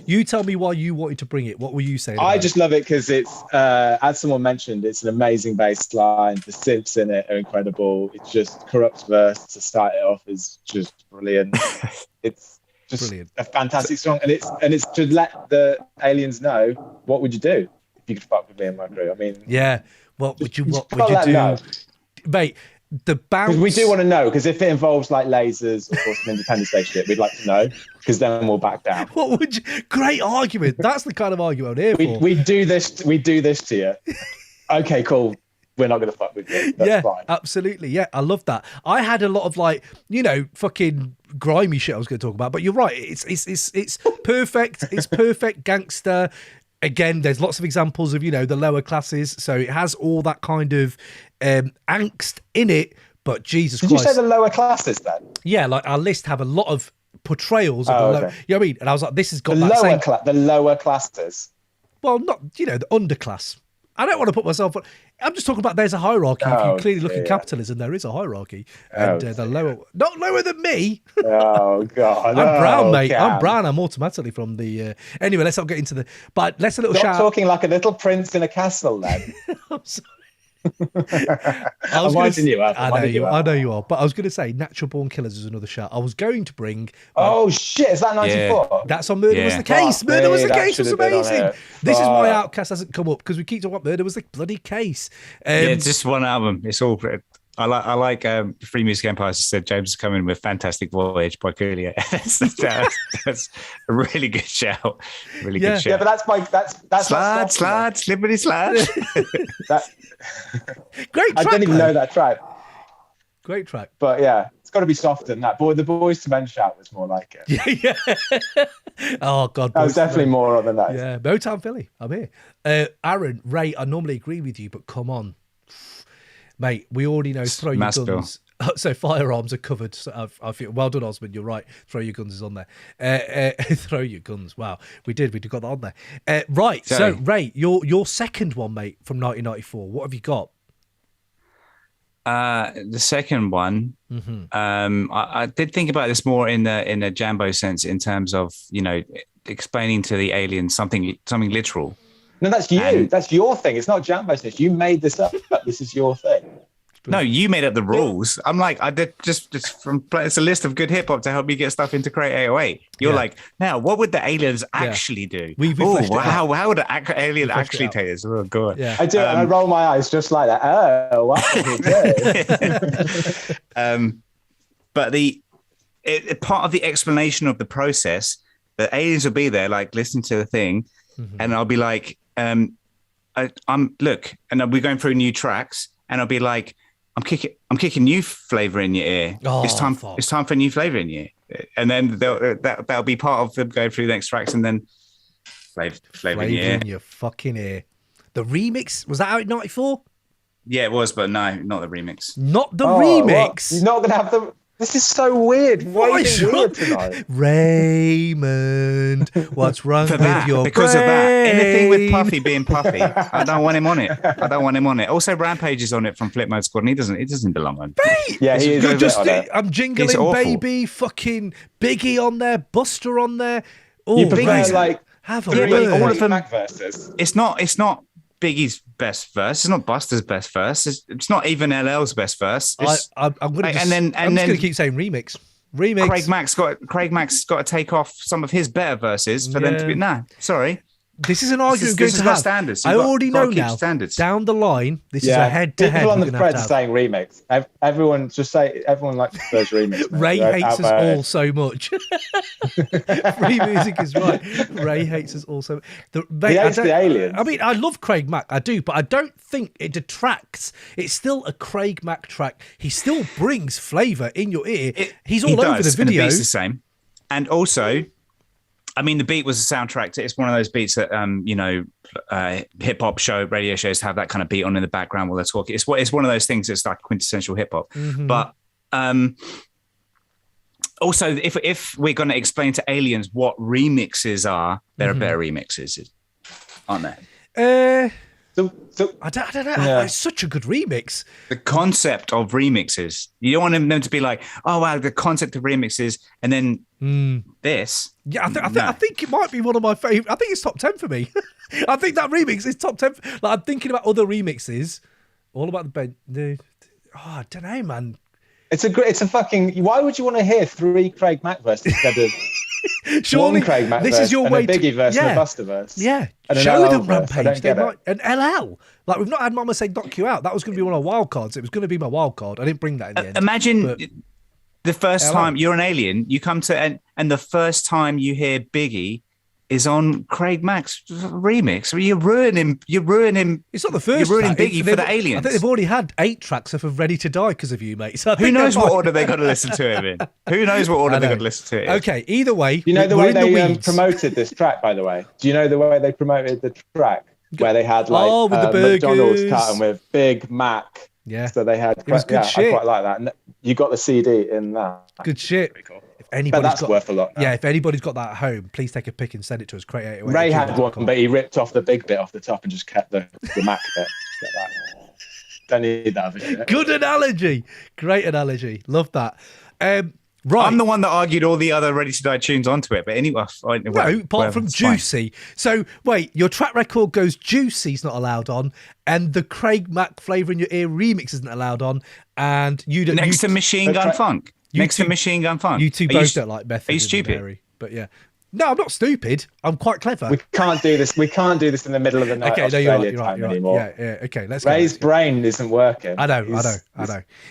you tell me why you wanted to bring it. What were you saying? I just love it because it's, as someone mentioned, it's an amazing bass line. The synths in it are incredible. It's just Corrupt verse to start it off is just brilliant. It's just brilliant. A fantastic song, and it's to let the aliens know what would you do if you could fuck with me and my crew. I mean, yeah, what would you do? mate, the bounce. Because we do want to know, because if it involves like lasers or some Independence Day shit, we'd like to know, because then we'll back down. What would you? Great argument. That's the kind of argument I'm here for. We do this to you. Okay, cool. We're not going to fuck with you. That's fine. Absolutely. Yeah, I love that. I had a lot of fucking grimy shit I was going to talk about, but you're right. It's perfect. It's perfect gangster. Again, there's lots of examples of, the lower classes. So it has all that kind of angst in it, but Jesus Christ. Did you say the lower classes then? Yeah, like our list have a lot of portrayals of the lower, okay. you know what I mean? And I was like, this has got the that lower classes. Well, not, the underclass. I don't want to put myself on. I'm just talking about there's a hierarchy. If you clearly look at capitalism, there is a hierarchy. And the lower, not lower than me. Oh, God. I'm brown, mate. I'm brown. I'm automatically from the... Anyway, let's not get into the... But let's a little shout... talking like a little prince in a castle, then. I'm sorry. I'm winding you up. I know you are. But I was going to say Natural Born Killaz is another shout. I was going to bring... oh, shit. Is that 94? Yeah. That's on Murder Was the Case. Murder Was the Case was amazing. This is why OutKast hasn't come up, because we keep talking about Murder Was the bloody Case. It's just one album. It's all... I like Free Music Empire said James is coming with Fantastic Voyage by Coolio. That's a really good shout. Really good shout. Yeah, but that's slide, slippery slide. Great track. I didn't even know that track. Great track. But yeah, it's got to be softer than that. The Boys to Men shout was more like it. Yeah. Oh God. That was definitely more than that. Yeah, Motown Philly. I'm here. Aaron, Ray, I normally agree with you, but come on. Mate, we already know throw your guns. So firearms are covered. So I feel well done, Osmond. You're right. Throw your guns is on there. Throw your guns. Wow, we got that on there. Right. So Ray, your second one, mate, from 1994. What have you got? The second one. Mm-hmm. I did think about this more in a Jambo sense, in terms of explaining to the aliens something literal. No, that's you. That's your thing. It's not Jambo sense. You made this up. This is your thing. No, you made up the rules. I'm like, I did just from. It's a list of good hip hop to help me get stuff into Crate 808. You're like, now what would the aliens actually do? How would an alien actually take this? Oh god. Yeah. I do, and I roll my eyes just like that. Oh, what would it do? But part of the explanation of the process, the aliens will be there, like listening to the thing, and I'll be like, I'm look, and we're going through new tracks, and I'll be like, I'm kicking new flavor in your ear. It's time for new flavor in your ear. And then that'll be part of them going through the next tracks, and then flavor in your ear. In your fucking ear. The remix, was that out in 94? Yeah, it was, but no, not the remix. Not the remix. What? You're not gonna have the. This is so weird. Why is it weird tonight? Raymond, what's wrong with your because brain? of that. Anything with Puffy being Puffy, I don't want him on it. Also, Rampage is on it from Flip Mode Squad, and he doesn't belong on. Mate, yeah, he is. I'm jingling, baby. Fucking Biggie on there, Buster on there. Oh, you prefer like have a word. All of them. Mack verses. It's not Biggie's best verse. It's not Buster's best verse. It's not even LL's best verse. I'm going to keep saying remix. Craig Mack's got to take off some of his better verses for them to be. Nah, sorry. This is an argument this is have. Standards. I already know now. Standards. Down the line, this is a head-to-head. People on the thread saying remix. Everyone likes the first remix. Ray hates us all so much. Free music is right. Ray hates us all so much. He hates the aliens. I mean, I love Craig Mack. I do, but I don't think it detracts. It's still a Craig Mack track. He still brings flavour in your ear. He's all over the video. And the beat's the same. And also, I mean, the beat was a soundtrack. It's one of those beats that, hip hop radio shows have that kind of beat on in the background while they're talking. It's one of those things that's like quintessential hip hop. Mm-hmm. But also, if we're going to explain to aliens what remixes are, there are better remixes, aren't there? I don't know. Yeah. It's such a good remix. The concept of remixes. You don't want them to be like, oh, wow, the concept of remixes, and then this. Yeah, I think it might be one of my favorite. I think it's top 10 for me. I think that remix is top 10. Like, I'm thinking about other remixes. All about I don't know, man. It's a fucking. Why would you want to hear 3 Craig Mack verses instead of Surely Craig Mack this verse is your and way a Biggie verse and a Buster verse. Yeah, And an show LL them verse. I Rampage. don't get it. An LL. Like, we've not had Mama say knock you out. That was going to be one of our wild cards. It was going to be my wild card. I didn't bring that in the end. Imagine but the first LL. time you're an alien, you come to and the first time you hear Biggie is on Craig Mack's remix. You're ruining. It's not the first. You're ruining track. Biggie for the aliens. I think they've already had 8 tracks of Ready to Die because of you, mate. So who knows what order they got to listen to him in? Who knows what order they got to listen to it in? Okay, either way. You know the way they weeds. promoted this track, by the way? Do you know the way they promoted the track? Where they had like with the burgers. McDonald's carton with Big Mac. Yeah. So they had. It was good shit. I quite like that. And you got the CD in that. Good shit. Pretty cool. But that's worth a lot. Now. Yeah, if anybody's got that at home, please take a pic and send it to us. Ray had one, but he ripped off the big bit off the top and just kept the Mac bit. Get that. Don't need that other shit. Good analogy. Great analogy. Love that. Right. I'm the one that argued all the other Ready to Die tunes onto it, but anyway. Apart from Juicy. So, wait, your track record goes Juicy's not allowed on, and the Craig Mack Flavour in Your Ear remix isn't allowed on, and you don't... Next to Machine Gun Funk. Next to Machine Gun Funk. You two both don't like Method. Are you stupid? Mary, but yeah. No, I'm not stupid. I'm quite clever. We can't do this. We can't do this in the middle of the night. Okay, no, you're right. Anymore. Yeah, okay. Let's Ray's brain isn't working. I know.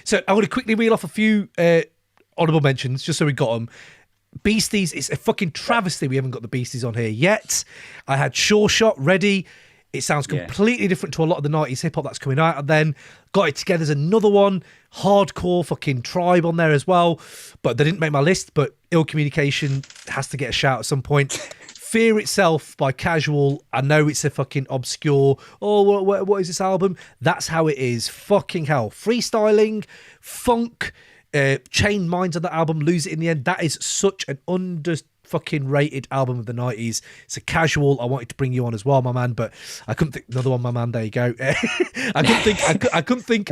So I want to quickly reel off a few honourable mentions, just so we got them. Beasties, it's a fucking travesty we haven't got the Beasties on here yet. I had Sure Shot ready. It sounds completely different to a lot of the 90s hip-hop that's coming out. And then Got It Together's another one. Hardcore fucking Tribe on there as well. But they didn't make my list, but Ill Communication has to get a shout at some point. Fear Itself by Casual. I know it's a fucking obscure, what is this album? That's how it is. Fucking hell. Freestyling, funk, Chain Minds on that album, Lose It in the End. That is such an fucking rated album of the 90s. It's a Casual. I wanted to bring you on as well, my man, but I couldn't think. Another one, my man. There you go. I couldn't think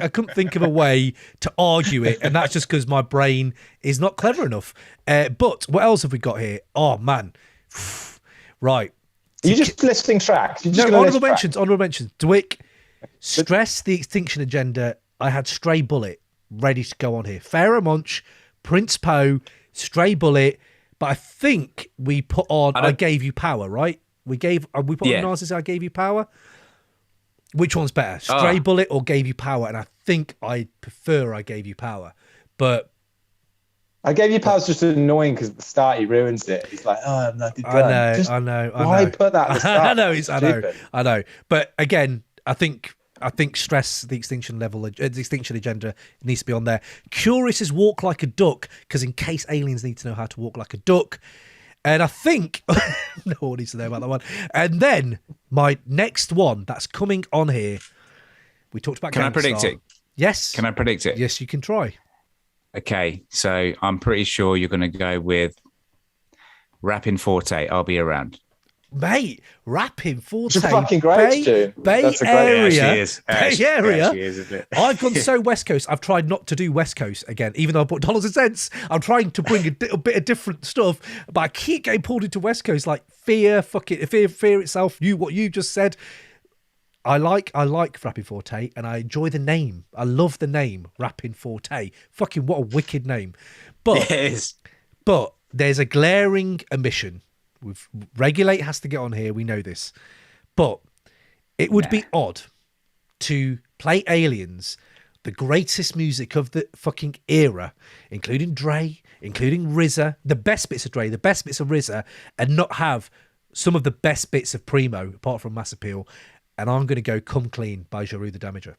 of a way to argue it, and that's just because my brain is not clever enough. But what else have we got here? Oh man, right. Are you just listing tracks? No, honourable mentions. Dwick, Stress, The Extinction Agenda. I had Stray Bullet ready to go on here. Pharoahe Monch, Prince Poe, Stray Bullet. But I think we put on I Gave You Power, right? We put on Narcissus, I Gave You Power. Which one's better? Stray Bullet or Gave You Power? And I think I prefer I Gave You Power. But I Gave You Power is just annoying because at the start he ruins it. He's like, I'm not done. I know. Why put that at the start? I know. But again, I think Stress, the Extinction Agenda needs to be on there. Curious is Walk Like a Duck, because in case aliens need to know how to walk like a duck. And I think no one needs to know about that one. And then my next one that's coming on here, we talked about. Can I predict it? Yes. Can I predict it? Yes, you can try. Okay, so I'm pretty sure you're going to go with Rapping Forte, I'll Be Around. Mate, Rapping Forte. It's a fucking great tune. Bay Area. Yeah, Bay Area. Isn't it? I've gone so West Coast. I've tried not to do West Coast again, even though I put Dollaz and Cents. I'm trying to bring a little bit of different stuff, but I keep getting pulled into West Coast, like Fear Itself. What you just said. I like Rapping Forte, and I enjoy the name. I love the name Rapping Forte. Fucking what a wicked name. But yes. But there's a glaring omission. Regulate has to get on here. We know this, but it would be odd to play Aliens, the greatest music of the fucking era, including Dre, including RZA, the best bits of Dre, the best bits of RZA, and not have some of the best bits of Primo, apart from Mass Appeal. And I'm going to go Come Clean by Jeru the Damaja,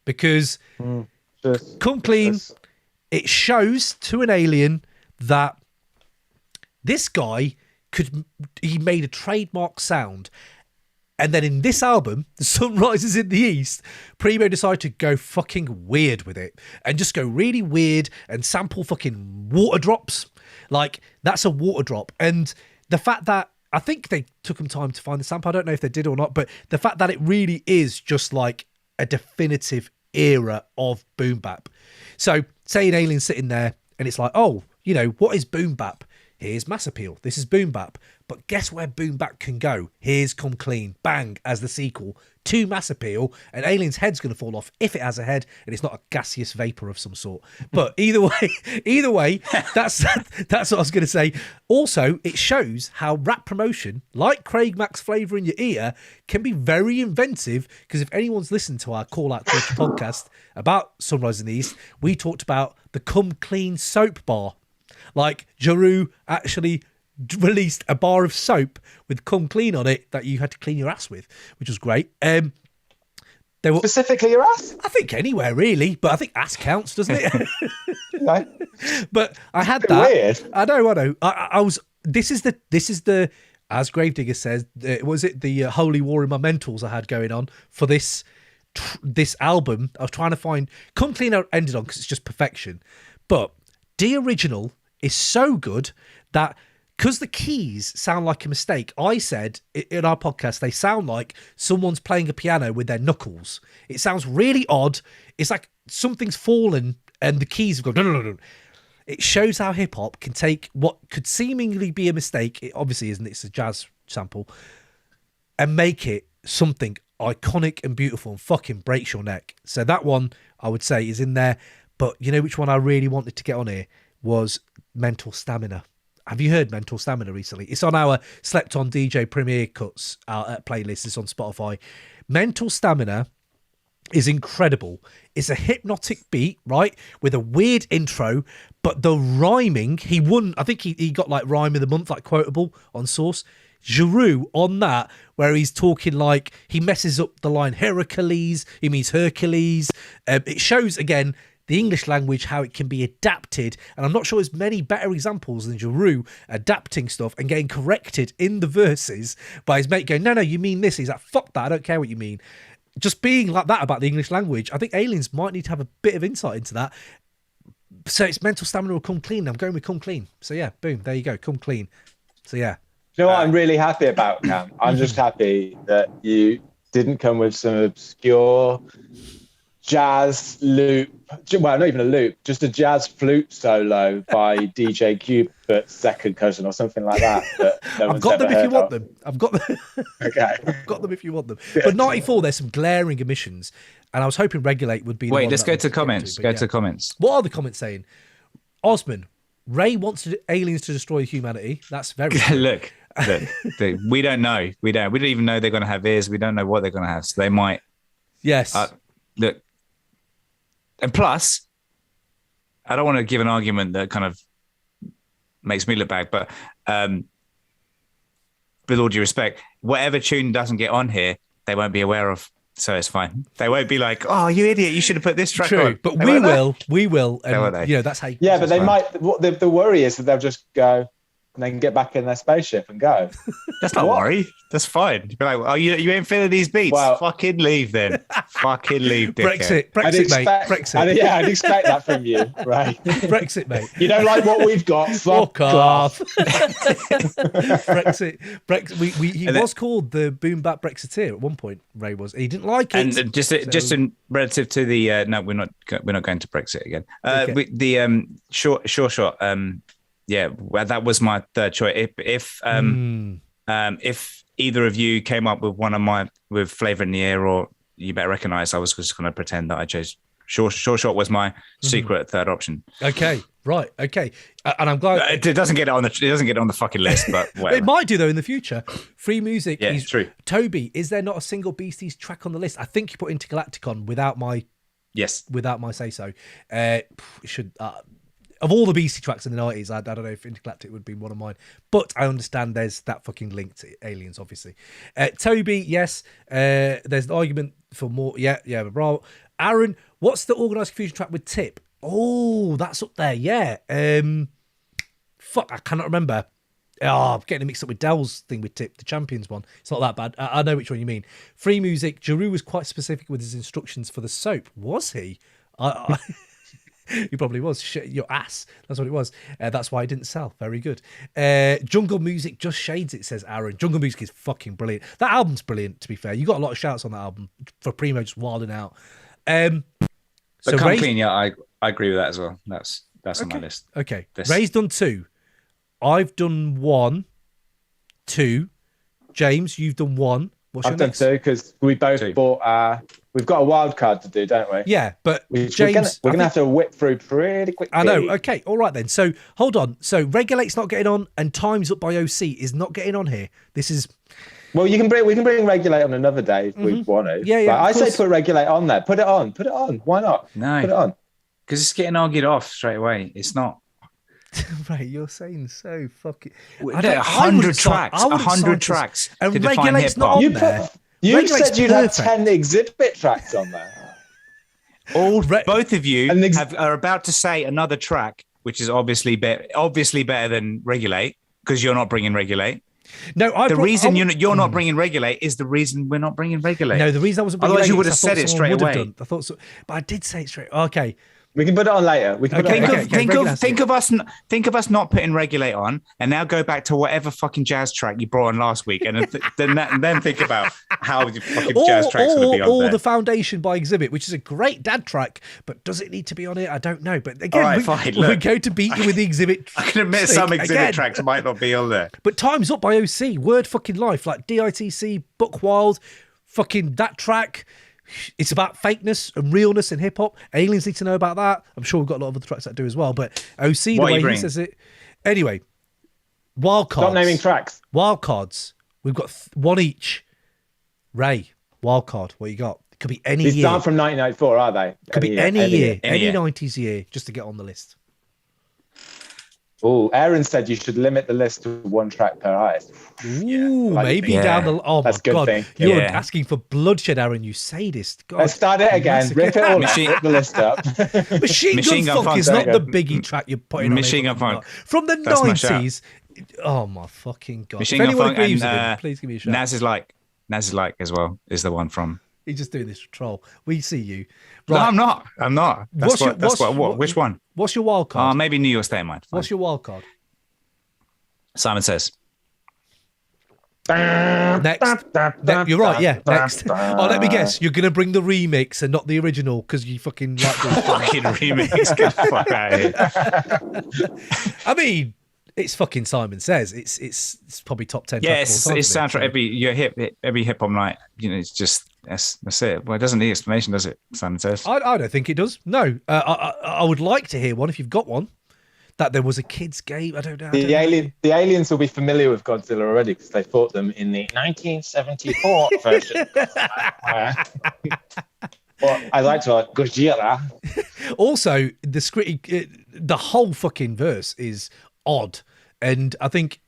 because Come Clean, it shows to an alien that this guy he made a trademark sound. And then in this album, The Sun Rises in the East, Primo decided to go fucking weird with it and just go really weird and sample fucking water drops. Like, that's a water drop. And the fact that, I think they took them time to find the sample. I don't know if they did or not, but the fact that it really is just like a definitive era of boom bap. So, say an alien sitting there and it's like, oh, you know, what is boom bap? Here's Mass Appeal. This is boom bap. But guess where boom bap can go? Here's Come Clean. Bang, as the sequel too mass appeal, and Alien's head's going to fall off if it has a head and it's not a gaseous vapor of some sort. But either way, that's what I was going to say. Also, it shows how rap promotion, like Craig Mack's Flava in Your Ear, can be very inventive, because if anyone's listened to our Call Out Culture podcast about Sunrise in the East, we talked about the Come Clean soap bar. Like, Jeru actually released a bar of soap with Come Clean on it that you had to clean your ass with, which was great. They were, specifically your ass? I think anywhere really, but I think ass counts, doesn't it? No. But I had that. Weird. I know. I was. This is the as Gravediggaz says. Was it the holy war in my mentals I had going on for this album? I was trying to find Come Clean. I ended on because it's just perfection, but the original is so good that, because the keys sound like a mistake, I said in our podcast they sound like someone's playing a piano with their knuckles. It sounds really odd. It's like something's fallen and the keys have gone. No. It shows how hip hop can take what could seemingly be a mistake. It obviously isn't. It's a jazz sample, and make it something iconic and beautiful and fucking breaks your neck. So that one I would say is in there. But you know which one I really wanted to get on here was Mental Stamina. Have you heard Mental Stamina recently? It's on our Slept On DJ Premiere Cuts playlist. It's on Spotify. Mental Stamina is incredible. It's a hypnotic beat, right? With a weird intro, but the rhyming, he won, I think he got like Rhyme of the Month, like quotable on Source. Jeru on that, where he's talking like, he messes up the line Heracles, he means Hercules. It shows, again, the English language, how it can be adapted. And I'm not sure there's many better examples than Jeru adapting stuff and getting corrected in the verses by his mate going, no, you mean this. He's like, fuck that, I don't care what you mean. Just being like that about the English language. I think Aliens might need to have a bit of insight into that. So it's Mental Stamina or Come Clean. I'm going with Come Clean. So yeah, boom, there you go, Come Clean. So yeah. You know what I'm really happy about, Cam? I'm just happy that you didn't come with some obscure jazz loop, well, not even a loop, just a jazz flute solo by DJ Cubert's second cousin or something like that. I've got them if you want them. I've got them. Okay. I've got them if you want them. But 94, there's some glaring omissions, and I was hoping Regulate would be the Wait, one let's that go I'd to get comments. but Go yeah. to comments. What are the comments saying? Osman, Ray wants aliens to destroy humanity. That's very look, we don't know. We don't even know they're going to have ears. We don't know what they're going to have. So they might. Yes. Look. And plus, I don't want to give an argument that kind of makes me look bad, but with all due respect, whatever tune doesn't get on here, they won't be aware of. So it's fine. They won't be like, "Oh, you idiot! You should have put this track True, on." but we will, and they? That's how. Yeah, but they might. What the worry is that they'll just go and they can get back in their spaceship and go. That's not worry. That's fine. You'd be like, "Oh, you ain't feeling these beats? Well, fucking leave then. Fucking leave, dickhead." Brexit, mate. Brexit. I'd expect that from you, right? Brexit, mate. You don't like what we've got? Fuck off. Brexit. He was called the Boom Bap Brexiteer at one point. Ray was. He didn't like it. And just in relative to the no, we're not going to Brexit again. Okay. The short. Yeah, well, that was my third choice. If either of you came up with with Flava in the Air, or You Better Recognize, I was just going to pretend that I chose short was my secret third option. Okay, right, okay, and I'm glad it doesn't get it on the fucking list, but whatever. It might do though in the future. Free music. Yeah, it's true. Toby, is there not a single Beasties track on the list? I think you put Intergalactic on without my say so. It should. Of all the Beastie tracks in the 90s, I don't know if Intergalactic would be one of mine. But I understand there's that fucking link to Aliens, obviously. Toby, yes. There's an argument for more. Yeah, bravo. Aaron, what's the Organised Confusion track with Tip? Oh, that's up there, yeah. Fuck, I cannot remember. Oh, I'm getting it mixed up with Dell's thing with Tip, the Champions one. It's not that bad. I know which one you mean. Free music. Jeru was quite specific with his instructions for the soap. Was he? He probably was. Your ass. That's what it was. That's why it didn't sell. Very good. Jungle music just shades it, says Aaron. Jungle music is fucking brilliant. That album's brilliant, to be fair. You got a lot of shouts on that album for Primo just wilding out. So Come Clean, yeah, I agree with that as well. That's okay. On my list. Okay. Ray's done 2. I've done 1, 2. James, you've done 1. What's your I've done next? 2 because we both Two. bought. We've got a wild card to do, don't we? Yeah, but James, James, we're gonna have to whip through pretty quickly. I know. Okay, all right then. So hold on. So Regulate's not getting on, and Time's Up by OC is not getting on here. This is. Well, we can bring Regulate on another day if we want to. Yeah, But I say course. put Regulate on there. Put it on. Why not? No. Put it on. Because it's getting argued off straight away. It's not. Right, you're saying so fucking. I don't- 100 tracks. 100 tracks. And to define Regulate's hip-hop. not on You there. You Regulate's said you'd have perfect. 10 exhibit tracks on there. Both of you And are about to say another track, which is obviously better than Regulate, because you're not bringing Regulate. No, The reason you're not bringing Regulate is the reason we're not bringing Regulate. No, the reason I wasn't bringing Otherwise you Regulate would is have I thought said it someone straight would have away. done. I thought so, but I did say it straight. Okay. We can put it on later. We can put it on later. Think of us not putting Regulate on, and now go back to whatever fucking jazz track you brought on last week, and then think about how the fucking jazz track's going to be on or there. the Foundation by Exhibit, which is a great dad track, but does it need to be on it? I don't know. But again, All right, fine, we're look. going to beat you with the Exhibit. I can admit stick some exhibit again. tracks might not be on there. But Time's Up by OC, Word Fucking Life, like DITC, Buck Wild, fucking that track. It's about fakeness and realness in hip hop. Aliens need to know about that. I'm sure we've got a lot of other tracks that do as well. But OC, What the are way you he bringing? says it. Anyway, Wildcards. Stop naming tracks. Wildcards. We've got one each. Ray, Wildcard. What you got? It could be any These year. aren't from 1994, are they? Could be any year. Any Any year. 90s year, just to get on the list. Oh, Aaron said you should limit the list to 1 track per artist. Ooh, like maybe it. down the. Oh That's my good god, thinking. you're Yeah. asking for bloodshed, Aaron. You sadist. God, Let's start it again. massacre. Rip it all up. Machine- Rip the list up. Machine Machine Gun Gun Funk Funk, is there not you the go. Biggie track you're putting on. Machine here, Gun Funk. from the That's my shout. 90s. Oh my fucking god! Machine if Gun anyone Funk agrees and with him, please give me a shout. Nas is like as well is the one from. He's just doing this for troll. We see you. No, Right. I'm not. That's what. Which one? What's your wild card? Maybe New York State of Mind. Fine. What's your wild card? Simon Says. Next. You're right, yeah. Next. Oh, let me guess. You're going to bring the remix and not the original because you fucking like this. Fucking remix. Get the fuck out of here. I mean, it's fucking Simon Says. It's probably top 10. Yeah, track of it's all time, isn't it? soundtrack every hip hop night. You know, it's just that's it. Well, it doesn't need explanation, does it? Simon Says. I don't think it does. No. I would like to hear one if you've got one. That there was a kids' game. I don't know. The aliens will be familiar with Godzilla already because they fought them in the 1974 version. Well, I like to like Gojira. Also, the whole fucking verse is odd, and I think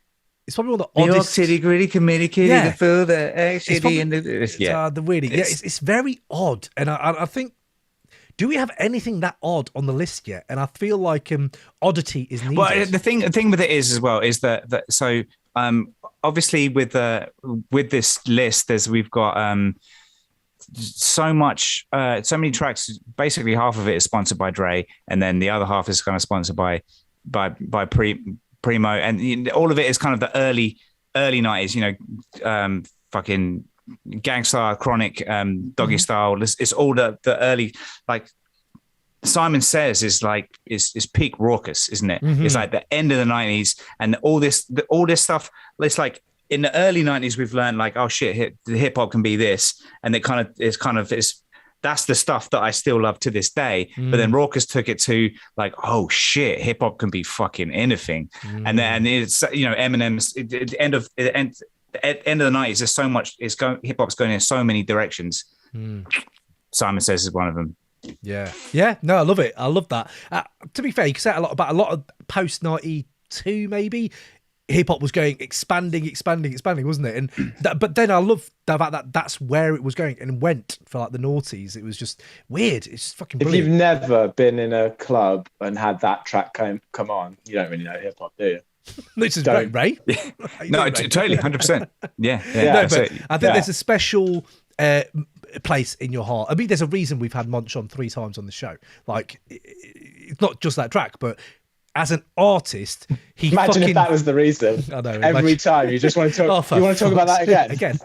it's probably one of the New York oddest. City Gritty Committee Kitty Yeah. to fill the It's probably- yeah. It's very odd, and I think. Do we have anything that odd on the list yet? And I feel like oddity is needed. Well, the thing with it is as well is that so obviously with this list we've got so many tracks. Basically, half of it is sponsored by Dre, and then the other half is kind of sponsored by Primo, and all of it is kind of the early 90s. You know, fucking Gangstar, Chronic, Doggy Style. It's all the early, like Simon Says is like is peak raucous, isn't it? It's like the end of the 90s, and all this stuff. It's like in the early 90s we've learned like, oh shit, hip hop can be this, and that's the stuff that I still love to this day. But then Raucous took it to like, oh shit, hip hop can be fucking anything. And then it's, you know, Eminem's at the end of the 90s, there's so much, hip hop's going in so many directions. Simon Says is one of them. Yeah. No, I love it. I love that. To be fair, you could say a lot of post 92 maybe. Hip hop was going expanding, wasn't it? And but then I love the fact that that's where it was going and went for like the noughties. It was just weird. It's just fucking If brilliant. you've never been in a club and had that track come on, you don't really know hip hop, do you? This is don't. great, Ray. No, totally, 100%. Yeah. No, that's but it. I think there's a special place in your heart. I mean, there's a reason we've had Monch on 3 times on the show. Like, it's not just that track, but as an artist, he Imagine fucking... if that was the reason. I know, Every imagine. time you just want to talk. Oh, You want to talk about that again?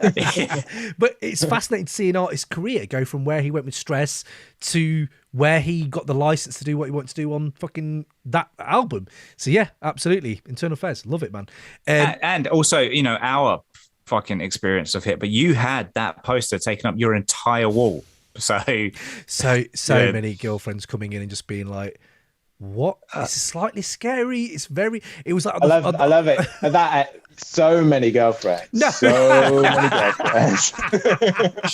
But it's fascinating to see an artist's career go from where he went with Stress to where he got the license to do what he wanted to do on fucking that album. So yeah, absolutely. Internal Affairs, love it, man. And also, you know, our fucking experience of hip, but you had that poster taking up your entire wall. So many girlfriends coming in and just being like, what? This is slightly scary. It was like, I love it. So many girlfriends. No. So many girlfriends.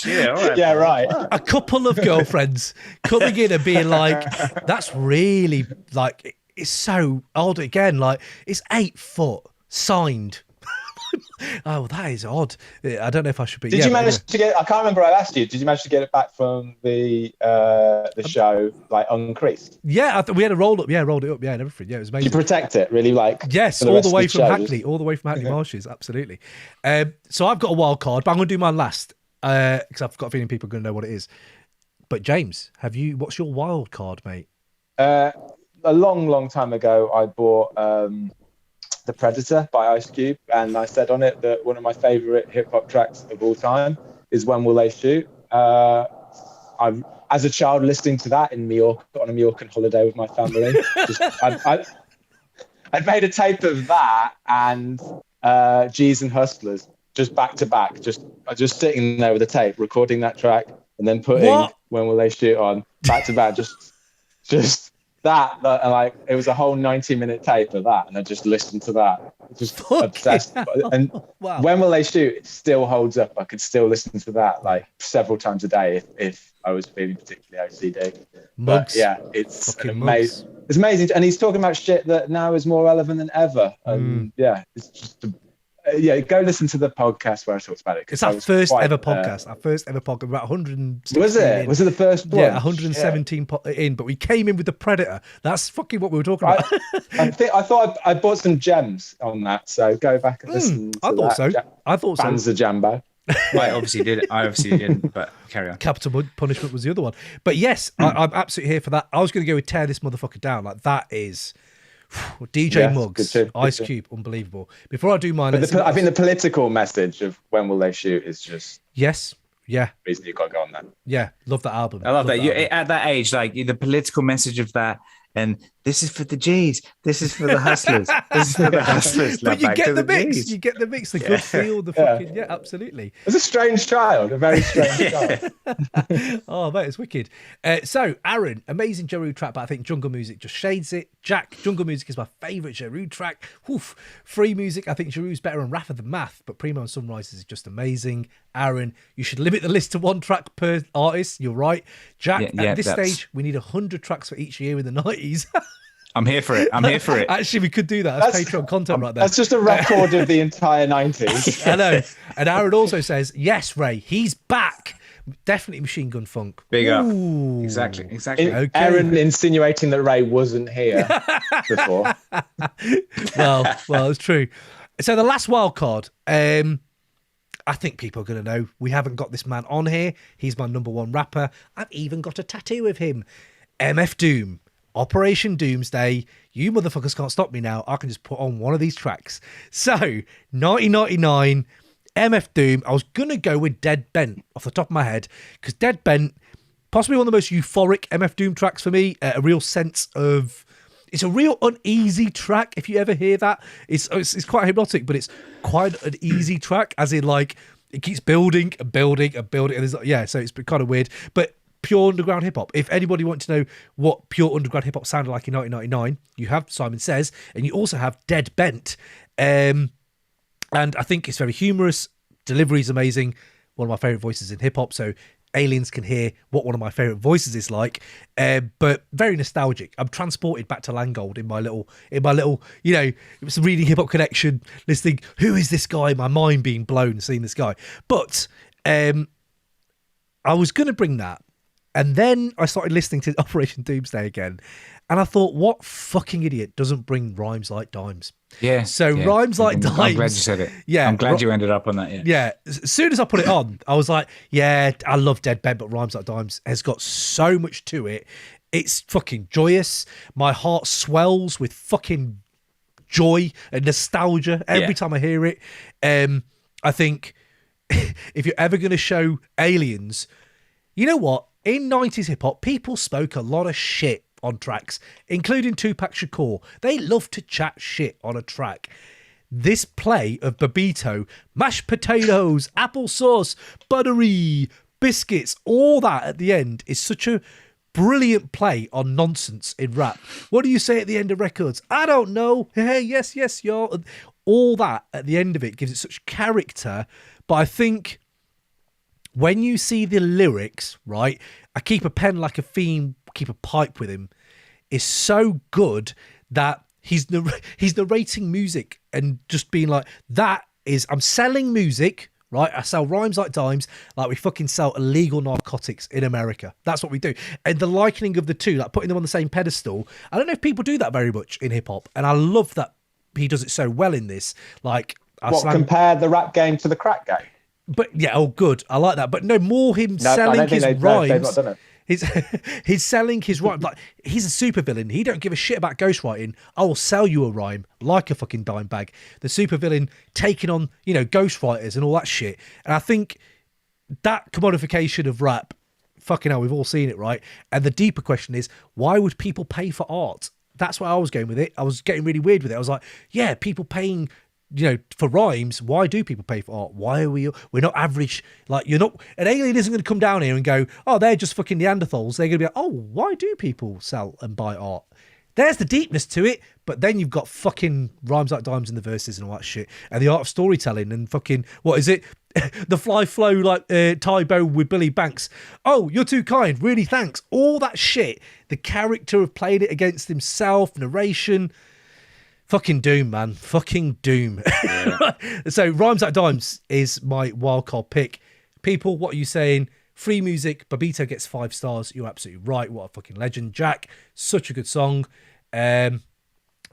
yeah, all right. Yeah, right. A couple of girlfriends coming in and being like, that's really like, it's so odd again. Like, it's 8 foot signed. Oh, that is odd. I don't know if I should be. Did you manage to get? I can't remember. I asked you. Did you manage to get it back from the show, like uncreased? Yeah, we had a rolled it up. Yeah, and everything. Yeah, it was amazing. Did you protect it really? Like yes, all the way from Hackney, Marshes. Absolutely. So I've got a wild card, but I'm going to do mine last because I've got a feeling people are going to know what it is. But James, what's your wild card, mate? A long time ago, I bought The Predator by Ice Cube, and I said on it that one of my favorite hip hop tracks of all time is When Will They Shoot. I'm as a child listening to that in Mallorca on a Mallorcan holiday with my family. I'd made a tape of that and G's and Hustlers just back to back, just sitting there with a tape, recording that track, and then putting When Will They Shoot on back to back, just. That like it was a whole 90-minute tape of that, and I just listened to that, just obsessed. And wow. When Will They Shoot? It still holds up. I could still listen to that like several times a day if I was feeling particularly OCD. But yeah, it's amazing. It's amazing, and he's talking about shit that now is more relevant than ever. And yeah, it's just. Go listen to the podcast where I talked about it. It's our first ever podcast. About 116. Was it? Was it the first one? Yeah, 117 in, but we came in with the Predator. That's fucking what we were talking about. I thought I bought some gems on that, so go back and listen to that. I thought so. Fans of Jambo. I obviously didn't, but carry on. Capital Punishment was the other one. But yes, I'm absolutely here for that. I was going to go with Tear This Motherfucker Down. Like, that is... DJ Muggs, Ice Cube, unbelievable. Before I do mine, I think the political message of When Will They Shoot is just reason you've got to go on that. Yeah, love that album. I love that. You at that age, like the political message of that, and this is for the G's, this is for the hustlers, this is for the hustlers. But you get the mix. You get the mix. The good feel. The fucking absolutely. It's a strange child, a very strange child. Oh, mate, it's wicked. So, Aaron, amazing Jeru track, but I think Jungle Music just shades it. Jack, Jungle Music is my favourite Jeru track. Oof. Free Music, I think Jeru's better on Rapper than Math, but Primo and Sunrises is just amazing. Aaron, you should limit the list to 1 track per artist. You're right. Jack, at this stage, we need 100 tracks for each year in the 90s. I'm here for it. Actually, we could do that. That's Patreon content right there. That's just a record of the entire 90s. I know. And Aaron also says, yes, Ray, he's back. Definitely Machine Gun Funk. Big up. Ooh. Exactly. Okay. Aaron insinuating that Ray wasn't here before. Well, it's true. So the last wild card, I think people are going to know. We haven't got this man on here. He's my number 1 rapper. I've even got a tattoo of him. MF Doom. Operation Doomsday. You motherfuckers can't stop me now. I can just put on one of these tracks. So, 1999, MF Doom. I was going to go with Dead Bent off the top of my head because Dead Bent, possibly one of the most euphoric MF Doom tracks for me. A real sense of... It's a real uneasy track, if you ever hear that. It's quite hypnotic, but it's quite an easy track, as in, like, it keeps building and building and building. And so it's kind of weird. But pure underground hip-hop. If anybody wants to know what pure underground hip-hop sounded like in 1999, you have Simon Says, and you also have Dead Bent. And I think it's very humorous. Delivery is amazing. One of my favourite voices in hip-hop, so aliens can hear what one of my favourite voices is like. But very nostalgic. I'm transported back to Langold in my little, it was reading Hip Hop Connection, listening, who is this guy? My mind being blown seeing this guy. But I was going to bring that. And then I started listening to Operation Doomsday again. And I thought, what fucking idiot doesn't bring Rhymes Like Dimes? Yeah. So Rhymes Like Dimes. I'm glad you said it. Yeah. I'm glad you ended up on that. Yeah. Yeah. As soon as I put it on, I was like, yeah, I love Dead Bent, but Rhymes Like Dimes has got so much to it. It's fucking joyous. My heart swells with fucking joy and nostalgia every time I hear it. I think if you're ever going to show aliens, you know what? In 90s hip-hop, people spoke a lot of shit on tracks, including Tupac Shakur. They love to chat shit on a track. this play of Babito, mashed potatoes, applesauce, buttery, biscuits, all that at the end is such a brilliant play on nonsense in rap. What do you say at the end of records? I don't know. Hey, yes, y'all. All that at the end of it gives it such character. But I think when you see the lyrics, right, I keep a pen like a fiend, keep a pipe with him, is so good that he's narrating music and just being like, I'm selling music, right? I sell rhymes like dimes, like we fucking sell illegal narcotics in America. That's what we do. And the likening of the two, like putting them on the same pedestal, I don't know if people do that very much in hip hop. And I love that he does it so well in this. Like, compare the rap game to the crack game? But yeah, good. I like that. But no, more him selling his rhymes. They've not done it. He's selling his rhyme. Like, he's a supervillain. He don't give a shit about ghostwriting. I will sell you a rhyme like a fucking dime bag. The supervillain taking on, ghostwriters and all that shit. And I think that commodification of rap, fucking hell, we've all seen it, right? And the deeper question is, why would people pay for art? That's where I was going with it. I was getting really weird with it. I was like, yeah, people paying for rhymes. Why do people pay for art? Why are we're not average? Like, you're not, an alien isn't going to come down here and go, oh, they're just fucking Neanderthals. They're going to be like, oh, why do people sell and buy art? There's the deepness to it. But then you've got fucking rhymes like dimes in the verses and all that shit. And the art of storytelling and fucking, what is it? The fly flow like Tybo with Billy Banks. Oh, you're too kind. Really, thanks. All that shit. The character of playing it against himself, narration. Fucking doom, man. Fucking doom. Yeah. So Rhymes Like Dimes is my wildcard pick. People, what are you saying? Free music. Babito gets 5 stars. You're absolutely right. What a fucking legend. Jack, such a good song. Rhymes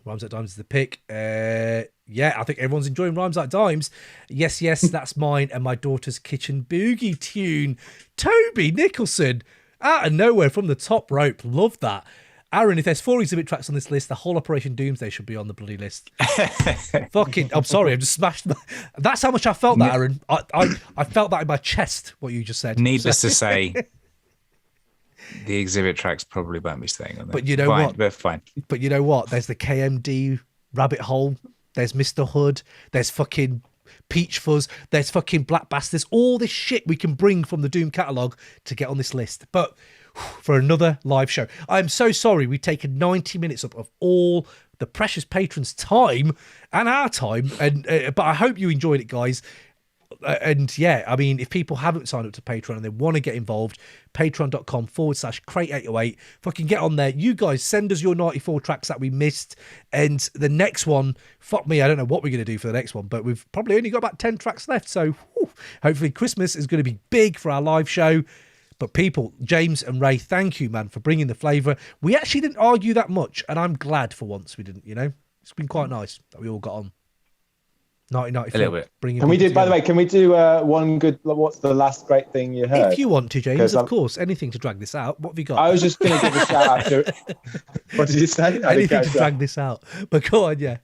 Like Dimes is the pick. Yeah, I think everyone's enjoying Rhymes Like Dimes. Yes, that's mine and my daughter's kitchen boogie tune. Toby Nicholson, out of nowhere from the top rope. Love that. Aaron, if there's 4 exhibit tracks on this list, the whole Operation Doomsday should be on the bloody list. Fucking, I'm sorry, I've just smashed. That's how much I felt that, Aaron. I felt that in my chest, what you just said. Needless to say, the exhibit tracks probably won't be staying on there. But you know what? But fine. But you know what? There's the KMD rabbit hole. There's Mr. Hood. There's fucking Peach Fuzz. There's fucking Black Bass. There's all this shit we can bring from the Doom catalogue to get on this list. But for another live show, I'm so sorry we've taken 90 minutes up of all the precious patrons' time and our time. And but I hope you enjoyed it, guys. And yeah, I mean, if people haven't signed up to Patreon and they want to get involved, patreon.com/crate808. Fucking get on there. You guys send us your 94 tracks that we missed. And the next one, fuck me, I don't know what we're going to do for the next one, but we've probably only got about 10 tracks left. So hopefully Christmas is going to be big for our live show. But people, James and Ray, thank you, man, for bringing the flavour. We actually didn't argue that much, and I'm glad for once we didn't, It's been quite nice that we all got on. 1994. A little bit. Can we do, by the way, can we do one good, what's the last great thing you heard? If you want to, James, of course. Anything to drag this out. What have you got? I was just going to give a shout out to... What did you say? Anything to drag this out. But go on, yeah.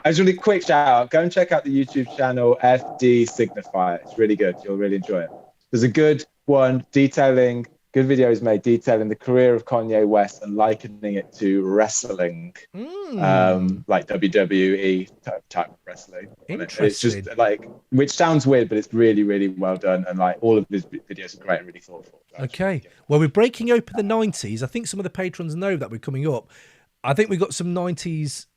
I just want a quick shout out. Go and check out the YouTube channel FD Signifier. It's really good. You'll really enjoy it. There's a good one detailing, good videos made detailing the career of Kanye West and likening it to wrestling, like WWE type of wrestling. Interesting. It's just like, which sounds weird, but it's really, really well done. And like all of his videos are great and really thoughtful. Okay. Well, we're breaking open the 90s. I think some of the patrons know that we're coming up. I think we've got some 90s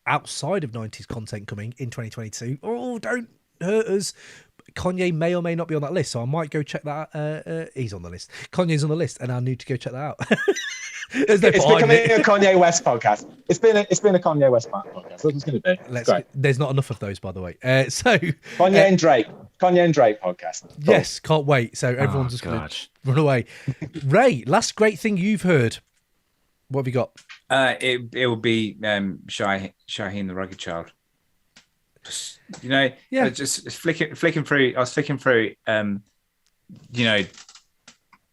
outside of 90s content coming in 2022. Oh, don't hurt us. Kanye may or may not be on that list, so I might go check that out. He's on the list. Kanye's on the list, and I need to go check that out. It's becoming a Kanye West podcast. It's been a Kanye West podcast. That's what it's going to be. There's not enough of those, by the way. So Kanye and Drake podcast. Cool. Yes, can't wait. So everyone's just going to run away. Ray, last great thing you've heard. What have you got? It will be Shyheim the Rugged Child. Just flicking through. I was flicking through,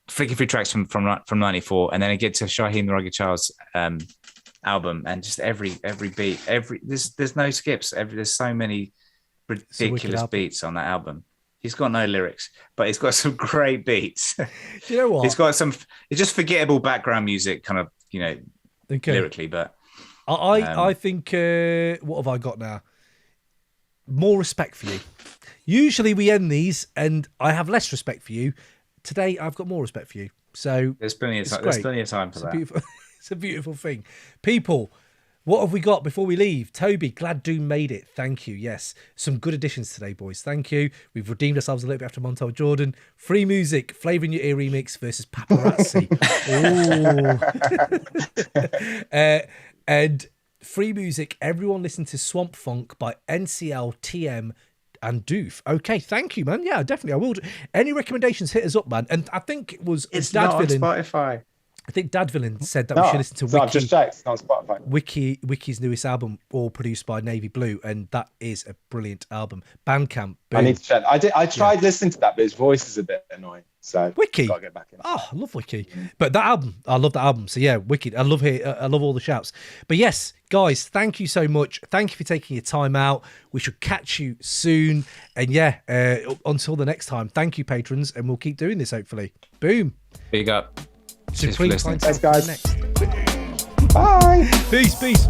flicking through tracks from '94, and then I get to Shyheim the Rugged Child's album, and just every beat, there's no skips. There's so many ridiculous beats on that album. He's got no lyrics, but he's got some great beats. You know what? He's got it's just forgettable background music, kind of, lyrically, but I think what have I got now? more respect for you. Usually we end these and I have less respect for you. Today I've got more respect for you. So there's plenty of time. There's plenty of time for that. It's a beautiful thing. People, what have we got before we leave? Toby, glad Doom made it. Thank you. Yes, some good additions today, boys. Thank you. We've redeemed ourselves a little bit after Montel Jordan. Free music, Flava in Your Ear remix versus Paparazzi. And free music, everyone listen to Swamp Funk by NCL, TM, and Doof. Okay, thank you, man. Yeah, definitely. I will. Any recommendations, hit us up, man. And I think it was it's not on Spotify. I think Dad Villain said that we should listen to Wiki. I've just checked. It's on Spotify. Wiki's newest album, all produced by Navy Blue, and that is a brilliant album. Bandcamp. Boom. I need to check. I tried listening to that, but his voice is a bit annoying. So Wiki. Gotta get back in. Oh, I love Wiki. But that album, I love that album. So yeah, Wicked. I love all the shouts. But yes, guys, thank you so much. Thank you for taking your time out. We should catch you soon. And yeah, until the next time, thank you, patrons, and we'll keep doing this hopefully. Boom. Big up. Supreme. Thanks, guys. Next. Bye. Peace.